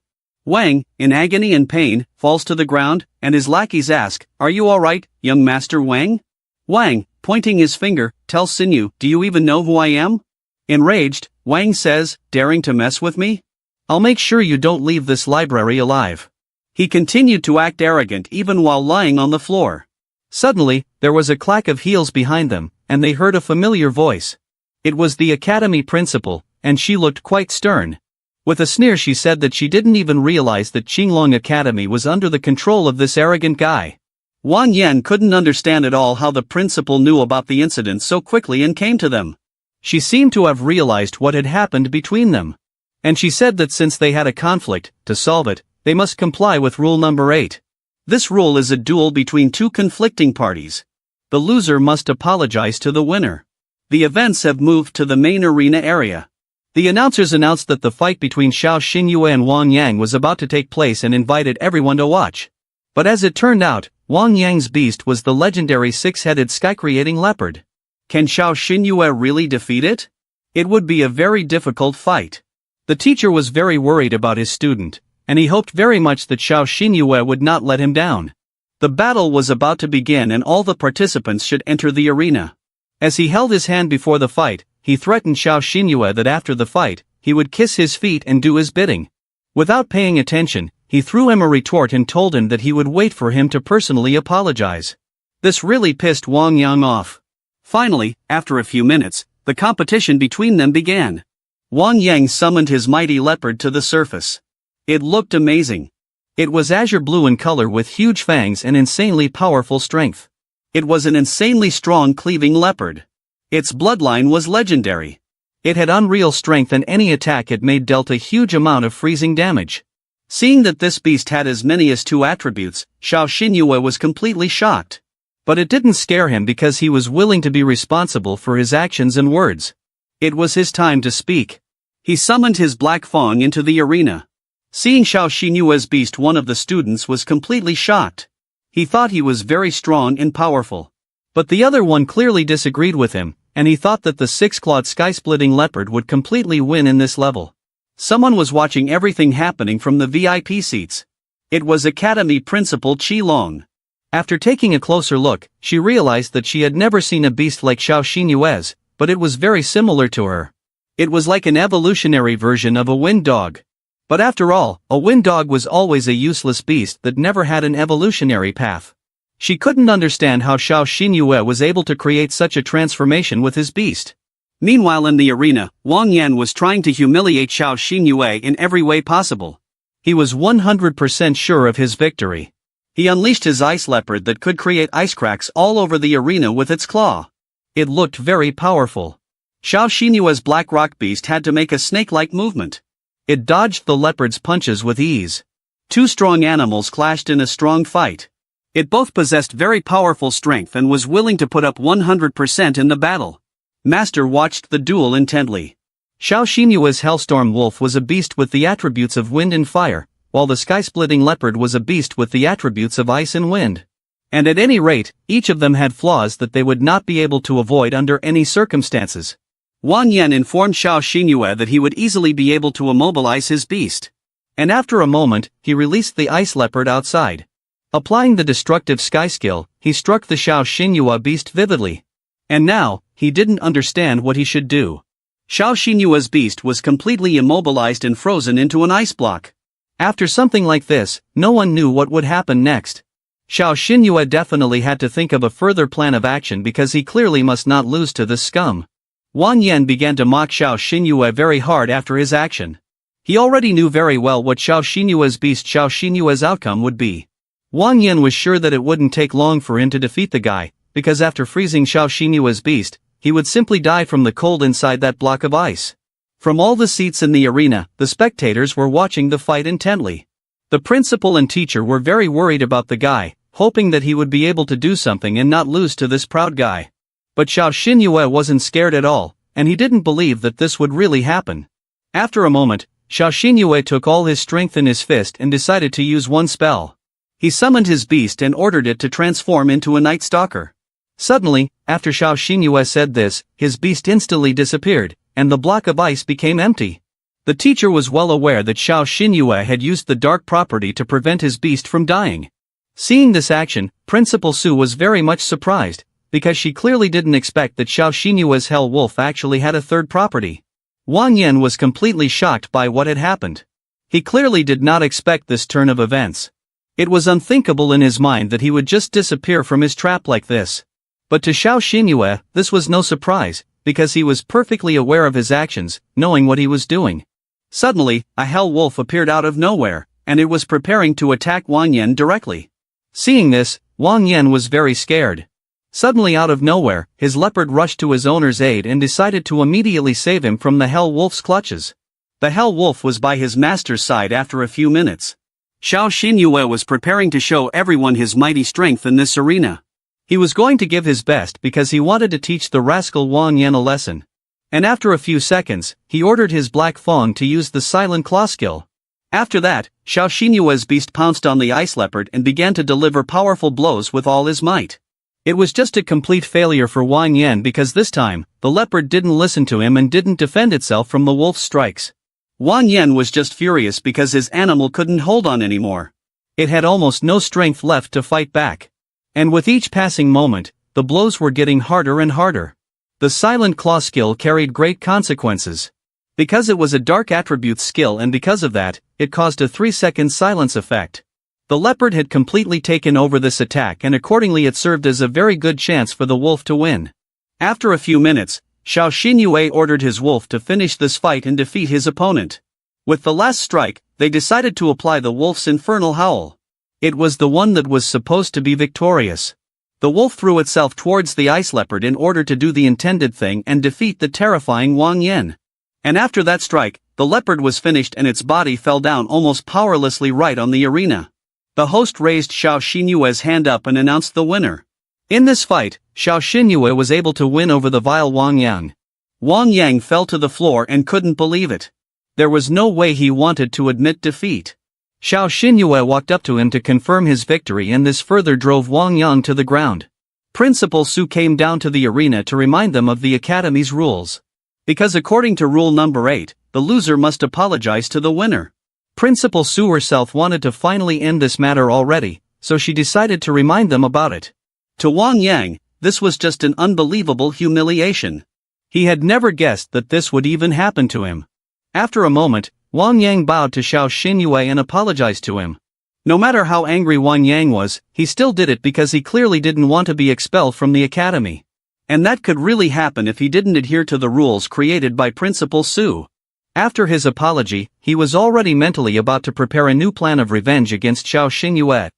Wang, in agony and pain, falls to the ground, and his lackeys ask, "Are you alright, young Master Wang?" Wang, pointing his finger, tells Xinyu, "Do you even know who I am?" Enraged, Wang says, "Daring to mess with me? I'll make sure you don't leave this library alive." He continued to act arrogant even while lying on the floor. Suddenly, there was a clack of heels behind them, and they heard a familiar voice. It was the academy principal, and she looked quite stern. With a sneer she said that she didn't even realize that Qinglong Academy was under the control of this arrogant guy. Wang Yan couldn't understand at all how the principal knew about the incident so quickly and came to them. She seemed to have realized what had happened between them. And she said that since they had a conflict, to solve it, they must comply with rule number 8. This rule is a duel between two conflicting parties. The loser must apologize to the winner. The events have moved to the main arena area. The announcers announced that the fight between Xiao Xinyue and Wang Yang was about to take place and invited everyone to watch. But as it turned out, Wang Yang's beast was the legendary six-headed sky-creating leopard. Can Xiao Xinyue really defeat it? It would be a very difficult fight. The teacher was very worried about his student, and he hoped very much that Xiao Xinyue would not let him down. The battle was about to begin and all the participants should enter the arena. As he held his hand before the fight, he threatened Xiao Xinyue that after the fight, he would kiss his feet and do his bidding. Without paying attention, he threw him a retort and told him that he would wait for him to personally apologize. This really pissed Wang Yang off. Finally, after a few minutes, the competition between them began. Wang Yang summoned his mighty leopard to the surface. It looked amazing. It was azure blue in color with huge fangs and insanely powerful strength. It was an insanely strong cleaving leopard. Its bloodline was legendary. It had unreal strength and any attack it made dealt a huge amount of freezing damage. Seeing that this beast had as many as 2 attributes, Xiao Xinyue was completely shocked. But it didn't scare him because he was willing to be responsible for his actions and words. It was his time to speak. He summoned his black fawn into the arena. Seeing Xiao Xinyue's beast, one of the students was completely shocked. He thought he was very strong and powerful. But the other one clearly disagreed with him, and he thought that the 6-clawed sky-splitting leopard would completely win in this level. Someone was watching everything happening from the VIP seats. It was Academy Principal Qi Long. After taking a closer look, she realized that she had never seen a beast like Xiao Xinyue's, but it was very similar to her. It was like an evolutionary version of a wind dog. But after all, a wind dog was always a useless beast that never had an evolutionary path. She couldn't understand how Xiao Xinyue was able to create such a transformation with his beast. Meanwhile in the arena, Wang Yan was trying to humiliate Xiao Xinyue in every way possible. He was 100% sure of his victory. He unleashed his ice leopard that could create ice cracks all over the arena with its claw. It looked very powerful. Xiao Xinyue's black rock beast had to make a snake-like movement. It dodged the leopard's punches with ease. 2 strong animals clashed in a strong fight. It both possessed very powerful strength and was willing to put up 100% in the battle. Master watched the duel intently. Xiao Xinyue's Hellstorm Wolf was a beast with the attributes of wind and fire, while the sky-splitting leopard was a beast with the attributes of ice and wind. And at any rate, each of them had flaws that they would not be able to avoid under any circumstances. Wang Yan informed Xiao Xinyue that he would easily be able to immobilize his beast. And after a moment, he released the ice leopard outside. Applying the destructive sky skill, he struck the Xiao Xinyue beast vividly. And now, he didn't understand what he should do. Xiao Xinyue's beast was completely immobilized and frozen into an ice block. After something like this, no one knew what would happen next. Xiao Xinyue definitely had to think of a further plan of action because he clearly must not lose to this scum. Wang Yan began to mock Xiao Xinyue very hard after his action. He already knew very well what Xiao Xinyue's outcome would be. Wang Yan was sure that it wouldn't take long for him to defeat the guy, because after freezing Xiao Xinyue's beast, he would simply die from the cold inside that block of ice. From all the seats in the arena, the spectators were watching the fight intently. The principal and teacher were very worried about the guy, hoping that he would be able to do something and not lose to this proud guy. But Xiao Xinyue wasn't scared at all, and he didn't believe that this would really happen. After a moment, Xiao Xinyue took all his strength in his fist and decided to use one spell. He summoned his beast and ordered it to transform into a night stalker. Suddenly, after Xiao Xinyue said this, his beast instantly disappeared, and the block of ice became empty. The teacher was well aware that Xiao Xinyue had used the dark property to prevent his beast from dying. Seeing this action, Principal Su was very much surprised, because she clearly didn't expect that Xiao Xinyue's Hell Wolf actually had a third property. Wang Yan was completely shocked by what had happened. He clearly did not expect this turn of events. It was unthinkable in his mind that he would just disappear from his trap like this. But to Xiao Xinyue, this was no surprise, because he was perfectly aware of his actions, knowing what he was doing. Suddenly, a Hell Wolf appeared out of nowhere, and it was preparing to attack Wang Yan directly. Seeing this, Wang Yan was very scared. Suddenly out of nowhere, his leopard rushed to his owner's aid and decided to immediately save him from the Hell Wolf's clutches. The Hell Wolf was by his master's side after a few minutes. Xiao Xinyue was preparing to show everyone his mighty strength in this arena. He was going to give his best because he wanted to teach the rascal Wang Yan a lesson. And after a few seconds, he ordered his Black Fang to use the Silent Claw skill. After that, Xiao Xinyue's beast pounced on the ice leopard and began to deliver powerful blows with all his might. It was just a complete failure for Wang Yan because this time, the leopard didn't listen to him and didn't defend itself from the wolf's strikes. Wang Yan was just furious because his animal couldn't hold on anymore. It had almost no strength left to fight back. And with each passing moment, the blows were getting harder and harder. The Silent Claw skill carried great consequences. Because it was a dark attribute skill and because of that, it caused a 3-second silence effect. The leopard had completely taken over this attack and accordingly it served as a very good chance for the wolf to win. After a few minutes, Xiao Xinyue ordered his wolf to finish this fight and defeat his opponent. With the last strike, they decided to apply the wolf's infernal howl. It was the one that was supposed to be victorious. The wolf threw itself towards the ice leopard in order to do the intended thing and defeat the terrifying Wang Yan. And after that strike, the leopard was finished and its body fell down almost powerlessly right on the arena. The host raised Xiao Xinyue's hand up and announced the winner. In this fight, Xiao Xinyue was able to win over the vile Wang Yang. Wang Yang fell to the floor and couldn't believe it. There was no way he wanted to admit defeat. Xiao Xinyue walked up to him to confirm his victory and this further drove Wang Yang to the ground. Principal Su came down to the arena to remind them of the academy's rules. Because according to rule number 8, the loser must apologize to the winner. Principal Su herself wanted to finally end this matter already, so she decided to remind them about it. To Wang Yang, this was just an unbelievable humiliation. He had never guessed that this would even happen to him. After a moment, Wang Yang bowed to Xiao Xinyue and apologized to him. No matter how angry Wang Yang was, he still did it because he clearly didn't want to be expelled from the academy. And that could really happen if he didn't adhere to the rules created by Principal Su. After his apology, he was already mentally about to prepare a new plan of revenge against Xiao Xinyue.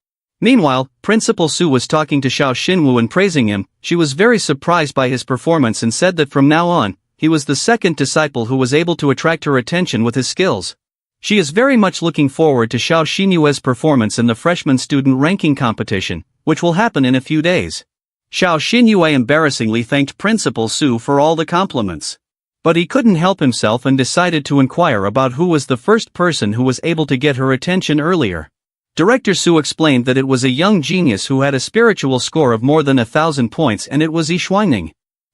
Meanwhile, Principal Su was talking to Xiao Xinwu and praising him. She was very surprised by his performance and said that from now on, he was the second disciple who was able to attract her attention with his skills. She is very much looking forward to Xiao Xinyue's performance in the freshman student ranking competition, which will happen in a few days. Xiao Xinyue embarrassingly thanked Principal Su for all the compliments. But he couldn't help himself and decided to inquire about who was the first person who was able to get her attention earlier. Director Su explained that it was a young genius who had a spiritual score of more than 1,000 points and it was Yi Xuanning.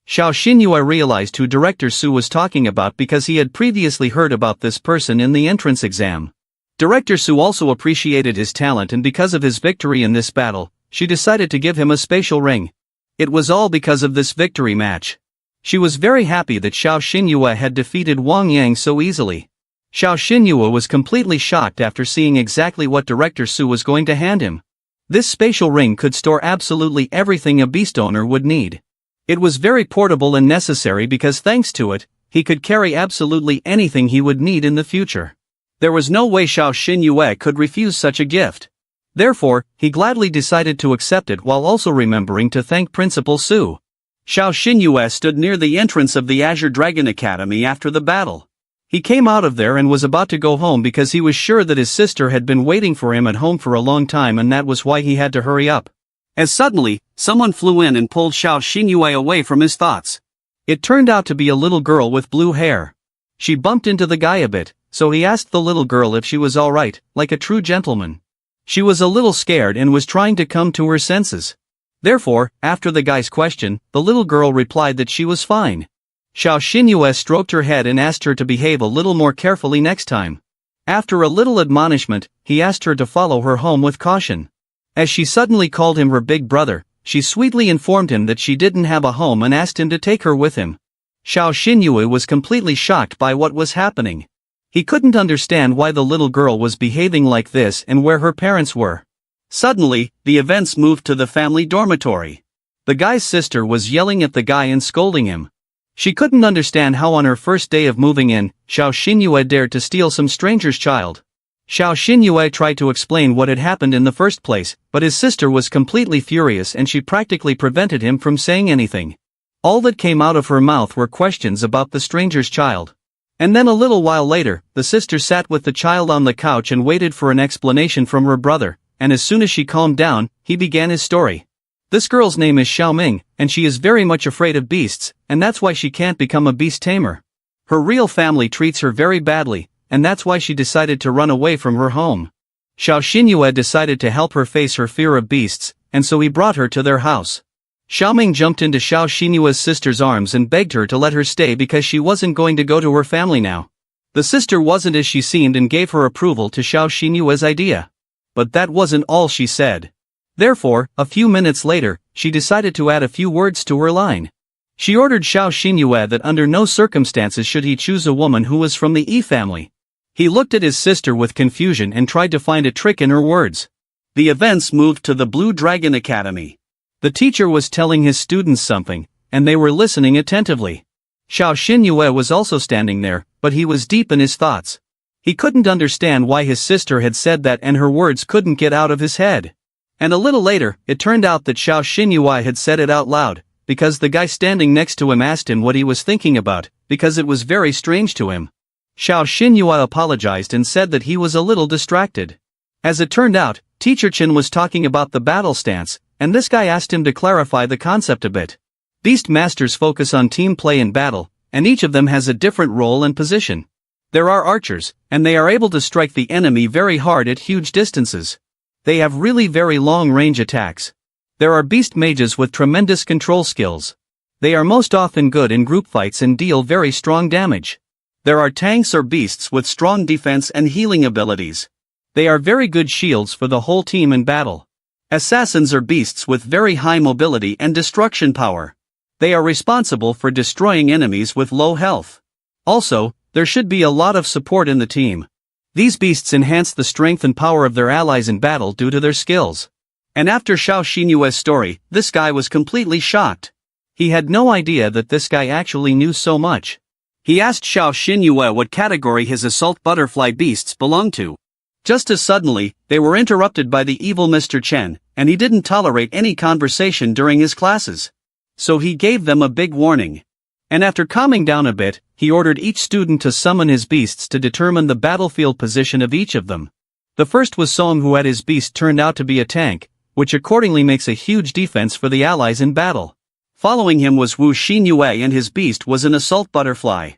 Xiao Xinyue realized who Director Su was talking about because he had previously heard about this person in the entrance exam. Director Su also appreciated his talent and because of his victory in this battle, she decided to give him a spatial ring. It was all because of this victory match. She was very happy that Xiao Xinyue had defeated Wang Yang so easily. Xiao Xinyue was completely shocked after seeing exactly what Director Su was going to hand him. This spatial ring could store absolutely everything a beast owner would need. It was very portable and necessary because thanks to it, he could carry absolutely anything he would need in the future. There was no way Xiao Xinyue could refuse such a gift. Therefore, he gladly decided to accept it while also remembering to thank Principal Su. Xiao Xinyue stood near the entrance of the Azure Dragon Academy after the battle. He came out of there and was about to go home because he was sure that his sister had been waiting for him at home for a long time, and that was why he had to hurry up. As suddenly, someone flew in and pulled Xiao Xinyue away from his thoughts. It turned out to be a little girl with blue hair. She bumped into the guy a bit, so he asked the little girl if she was alright, like a true gentleman. She was a little scared and was trying to come to her senses. Therefore, after the guy's question, the little girl replied that she was fine. Xiao Xinyue stroked her head and asked her to behave a little more carefully next time. After a little admonishment, he asked her to follow her home with caution. As she suddenly called him her big brother, she sweetly informed him that she didn't have a home and asked him to take her with him. Xiao Xinyue was completely shocked by what was happening. He couldn't understand why the little girl was behaving like this and where her parents were. Suddenly, the events moved to the family dormitory. The guy's sister was yelling at the guy and scolding him. She couldn't understand how on her first day of moving in, Xiao Xinyue dared to steal some stranger's child. Xiao Xinyue tried to explain what had happened in the first place, but his sister was completely furious and she practically prevented him from saying anything. All that came out of her mouth were questions about the stranger's child. And then a little while later, the sister sat with the child on the couch and waited for an explanation from her brother, and as soon as she calmed down, he began his story. This girl's name is Xiaoming, and she is very much afraid of beasts, and that's why she can't become a beast tamer. Her real family treats her very badly, and that's why she decided to run away from her home. Xiao Xinyue decided to help her face her fear of beasts, and so he brought her to their house. Xiaoming jumped into Xiao Xinyue's sister's arms and begged her to let her stay because she wasn't going to go to her family now. The sister wasn't as she seemed and gave her approval to Xiao Xinyue's idea. But that wasn't all she said. Therefore, a few minutes later, she decided to add a few words to her line. She ordered Xiao Xinyue that under no circumstances should he choose a woman who was from the Yi family. He looked at his sister with confusion and tried to find a trick in her words. The events moved to the Blue Dragon Academy. The teacher was telling his students something, and they were listening attentively. Xiao Xinyue was also standing there, but he was deep in his thoughts. He couldn't understand why his sister had said that and her words couldn't get out of his head. And a little later, it turned out that Xiao Xinyue had said it out loud, because the guy standing next to him asked him what he was thinking about, because it was very strange to him. Xiao Xinyue apologized and said that he was a little distracted. As it turned out, Teacher Chen was talking about the battle stance, and this guy asked him to clarify the concept a bit. Beast masters focus on team play in battle, and each of them has a different role and position. There are archers, and they are able to strike the enemy very hard at huge distances. They have really very long-range attacks. There are beast mages with tremendous control skills. They are most often good in group fights and deal very strong damage. There are tanks or beasts with strong defense and healing abilities. They are very good shields for the whole team in battle. Assassins are beasts with very high mobility and destruction power. They are responsible for destroying enemies with low health. Also, there should be a lot of support in the team. These beasts enhance the strength and power of their allies in battle due to their skills. And after Xiao Xinyue's story, this guy was completely shocked. He had no idea that this guy actually knew so much. He asked Xiao Xinyue what category his assault butterfly beasts belonged to. Just as suddenly, they were interrupted by the evil Mr. Chen, and he didn't tolerate any conversation during his classes. So he gave them a big warning. And after calming down a bit, he ordered each student to summon his beasts to determine the battlefield position of each of them. The first was Song, who had his beast turned out to be a tank, which accordingly makes a huge defense for the allies in battle. Following him was Wu Xinyue, and his beast was an assault butterfly.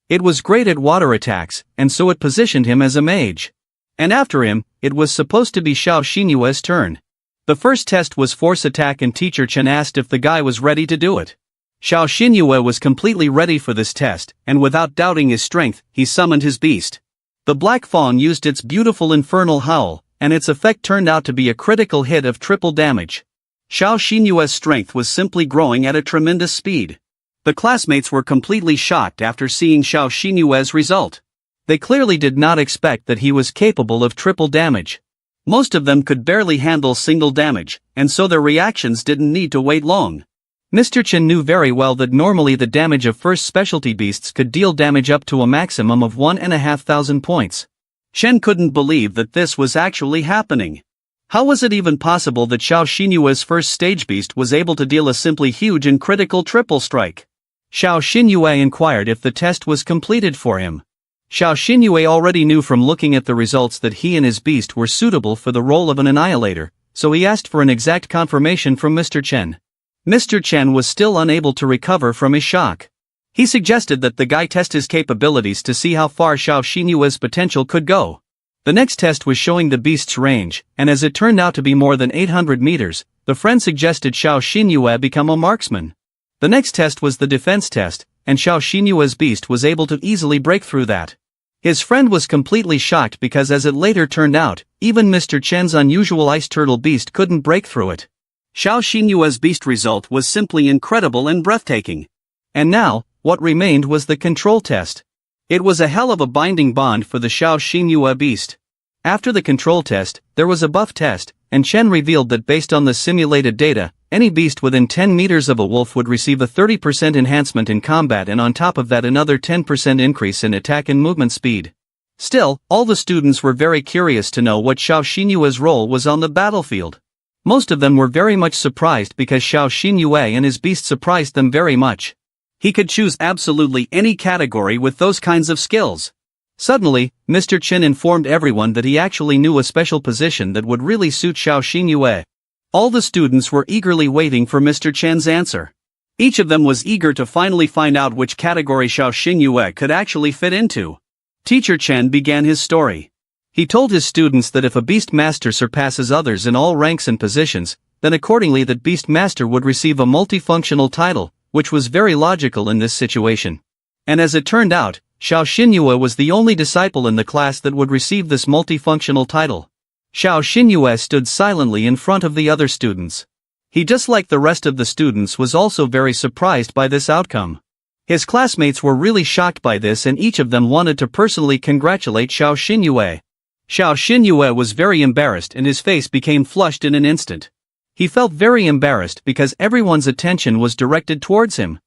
It was great at water attacks, and so it positioned him as a mage. And after him, it was supposed to be Xiao Xinyue's turn. The first test was force attack, and Teacher Chen asked if the guy was ready to do it. Xiao Xinyue was completely ready for this test, and without doubting his strength, he summoned his beast. The Black Fawn used its beautiful infernal howl, and its effect turned out to be a critical hit of triple damage. Xiao Xinyue's strength was simply growing at a tremendous speed. The classmates were completely shocked after seeing Xiao Xinyue's result. They clearly did not expect that he was capable of triple damage. Most of them could barely handle single damage, and so their reactions didn't need to wait long. Mr. Chen knew very well that normally the damage of first specialty beasts could deal damage up to a maximum of 1,500 points. Chen couldn't believe that this was actually happening. How was it even possible that Xiao Xinyue's first stage beast was able to deal a simply huge and critical triple strike? Xiao Xinyue inquired if the test was completed for him. Xiao Xinyue already knew from looking at the results that he and his beast were suitable for the role of an annihilator, so he asked for an exact confirmation from Mr. Chen. Mr. Chen was still unable to recover from his shock. He suggested that the guy test his capabilities to see how far Xiao Xinyue's potential could go. The next test was showing the beast's range, and as it turned out to be more than 800 meters, the friend suggested Xiao Xinyue become a marksman. The next test was the defense test, and Xiao Xinyue's beast was able to easily break through that. His friend was completely shocked because, as it later turned out, even Mr. Chen's unusual ice turtle beast couldn't break through it. Xiao Xinyue's beast result was simply incredible and breathtaking. And now, what remained was the control test. It was a hell of a binding bond for the Xiao Xinyue beast. After the control test, there was a buff test, and Chen revealed that based on the simulated data, any beast within 10 meters of a wolf would receive a 30% enhancement in combat, and on top of that another 10% increase in attack and movement speed. Still, all the students were very curious to know what Xiao Xinyue's role was on the battlefield. Most of them were very much surprised because Xiao Xinyue and his beast surprised them very much. He could choose absolutely any category with those kinds of skills. Suddenly, Mr. Chen informed everyone that he actually knew a special position that would really suit Xiao Xinyue. All the students were eagerly waiting for Mr. Chen's answer. Each of them was eager to finally find out which category Xiao Xinyue could actually fit into. Teacher Chen began his story. He told his students that if a beast master surpasses others in all ranks and positions, then accordingly that beast master would receive a multifunctional title, which was very logical in this situation. And as it turned out, Xiao Xinyue was the only disciple in the class that would receive this multifunctional title. Xiao Xinyue stood silently in front of the other students. He, just like the rest of the students, was also very surprised by this outcome. His classmates were really shocked by this, and each of them wanted to personally congratulate Xiao Xinyue. Xiao Xinyue was very embarrassed and his face became flushed in an instant. He felt very embarrassed because everyone's attention was directed towards him.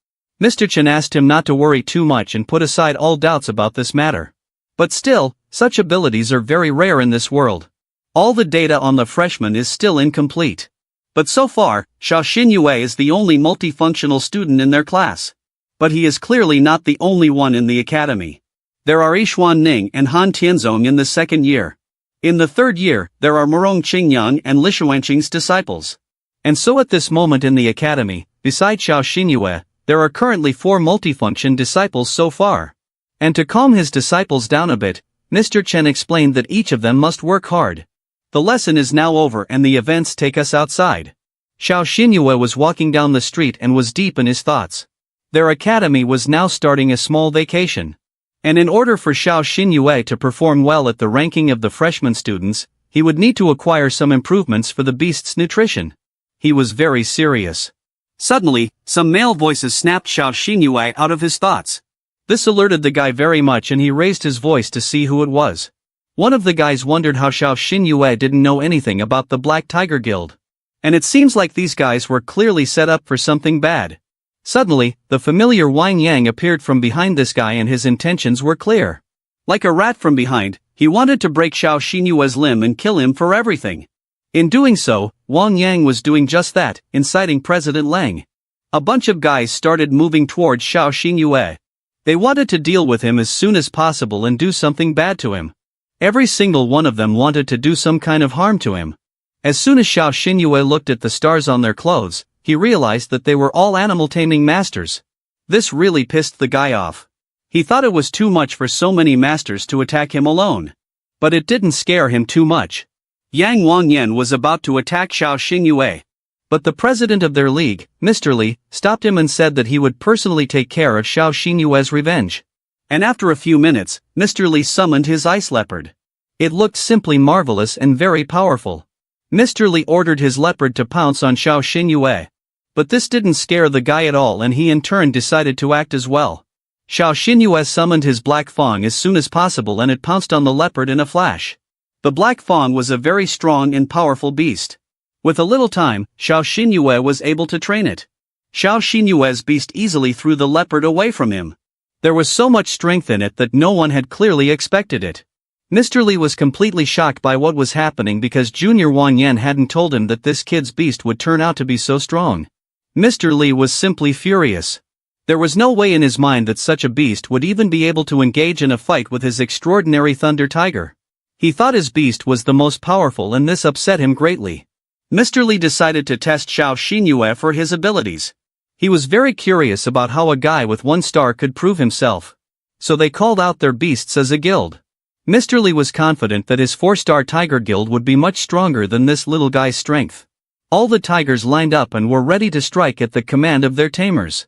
Mr. Chen asked him not to worry too much and put aside all doubts about this matter. But still, such abilities are very rare in this world. All the data on the freshman is still incomplete. But so far, Xiao Xinyue is the only multifunctional student in their class. But he is clearly not the only one in the academy. There are Yixuan Ning and Han Tianzong in the second year. In the third year, there are Murong Qingyang and Li Xuanqing's disciples. And so at this moment in the academy, besides Xiao Xinyue, there are currently 4 multifunction disciples so far. And to calm his disciples down a bit, Mr. Chen explained that each of them must work hard. The lesson is now over and the events take us outside. Xiao Xinyue was walking down the street and was deep in his thoughts. Their academy was now starting a small vacation. And in order for Xiao Xinyue to perform well at the ranking of the freshman students, he would need to acquire some improvements for the beast's nutrition. He was very serious. Suddenly, some male voices snapped Xiao Xinyue out of his thoughts. This alerted the guy very much and he raised his voice to see who it was. One of the guys wondered how Xiao Xinyue didn't know anything about the Black Tiger Guild. And it seems like these guys were clearly set up for something bad. Suddenly, the familiar Wang Yang appeared from behind this guy and his intentions were clear. Like a rat from behind, he wanted to break Xiao Xinyue's limb and kill him for everything. In doing so, Wang Yang was doing just that, inciting President Lang. A bunch of guys started moving towards Xiao Xinyue. They wanted to deal with him as soon as possible and do something bad to him. Every single one of them wanted to do some kind of harm to him. As soon as Xiao Xinyue looked at the stars on their clothes, he realized that they were all animal taming masters. This really pissed the guy off. He thought it was too much for so many masters to attack him alone. But it didn't scare him too much. Yang Wangyan was about to attack Xiao Xinyue. But the president of their league, Mr. Li, stopped him and said that he would personally take care of Xiao Xinyue's revenge. And after a few minutes, Mr. Li summoned his ice leopard. It looked simply marvelous and very powerful. Mr. Li ordered his leopard to pounce on Xiao Xinyue. But this didn't scare the guy at all and he in turn decided to act as well. Xiao Xinyue summoned his black fang as soon as possible and it pounced on the leopard in a flash. The black fang was a very strong and powerful beast. With a little time, Xiao Xinyue was able to train it. Xiao Xinyue's beast easily threw the leopard away from him. There was so much strength in it that no one had clearly expected it. Mr. Li was completely shocked by what was happening because Junior Wang Yan hadn't told him that this kid's beast would turn out to be so strong. Mr. Li was simply furious. There was no way in his mind that such a beast would even be able to engage in a fight with his extraordinary thunder tiger. He thought his beast was the most powerful, and this upset him greatly. Mr. Li decided to test Xiao Xinyue for his abilities. He was very curious about how a guy with 1 star could prove himself. So they called out their beasts as a guild. Mr. Li was confident that his 4-star tiger guild would be much stronger than this little guy's strength. All the tigers lined up and were ready to strike at the command of their tamers.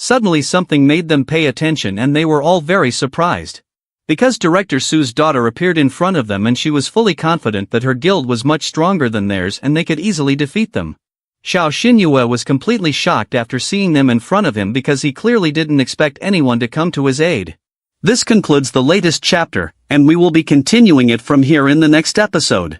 Suddenly something made them pay attention, and they were all very surprised. Because Director Su's daughter appeared in front of them, and she was fully confident that her guild was much stronger than theirs and they could easily defeat them. Xiao Xinyue was completely shocked after seeing them in front of him, because he clearly didn't expect anyone to come to his aid. This concludes the latest chapter, and we will be continuing it from here in the next episode.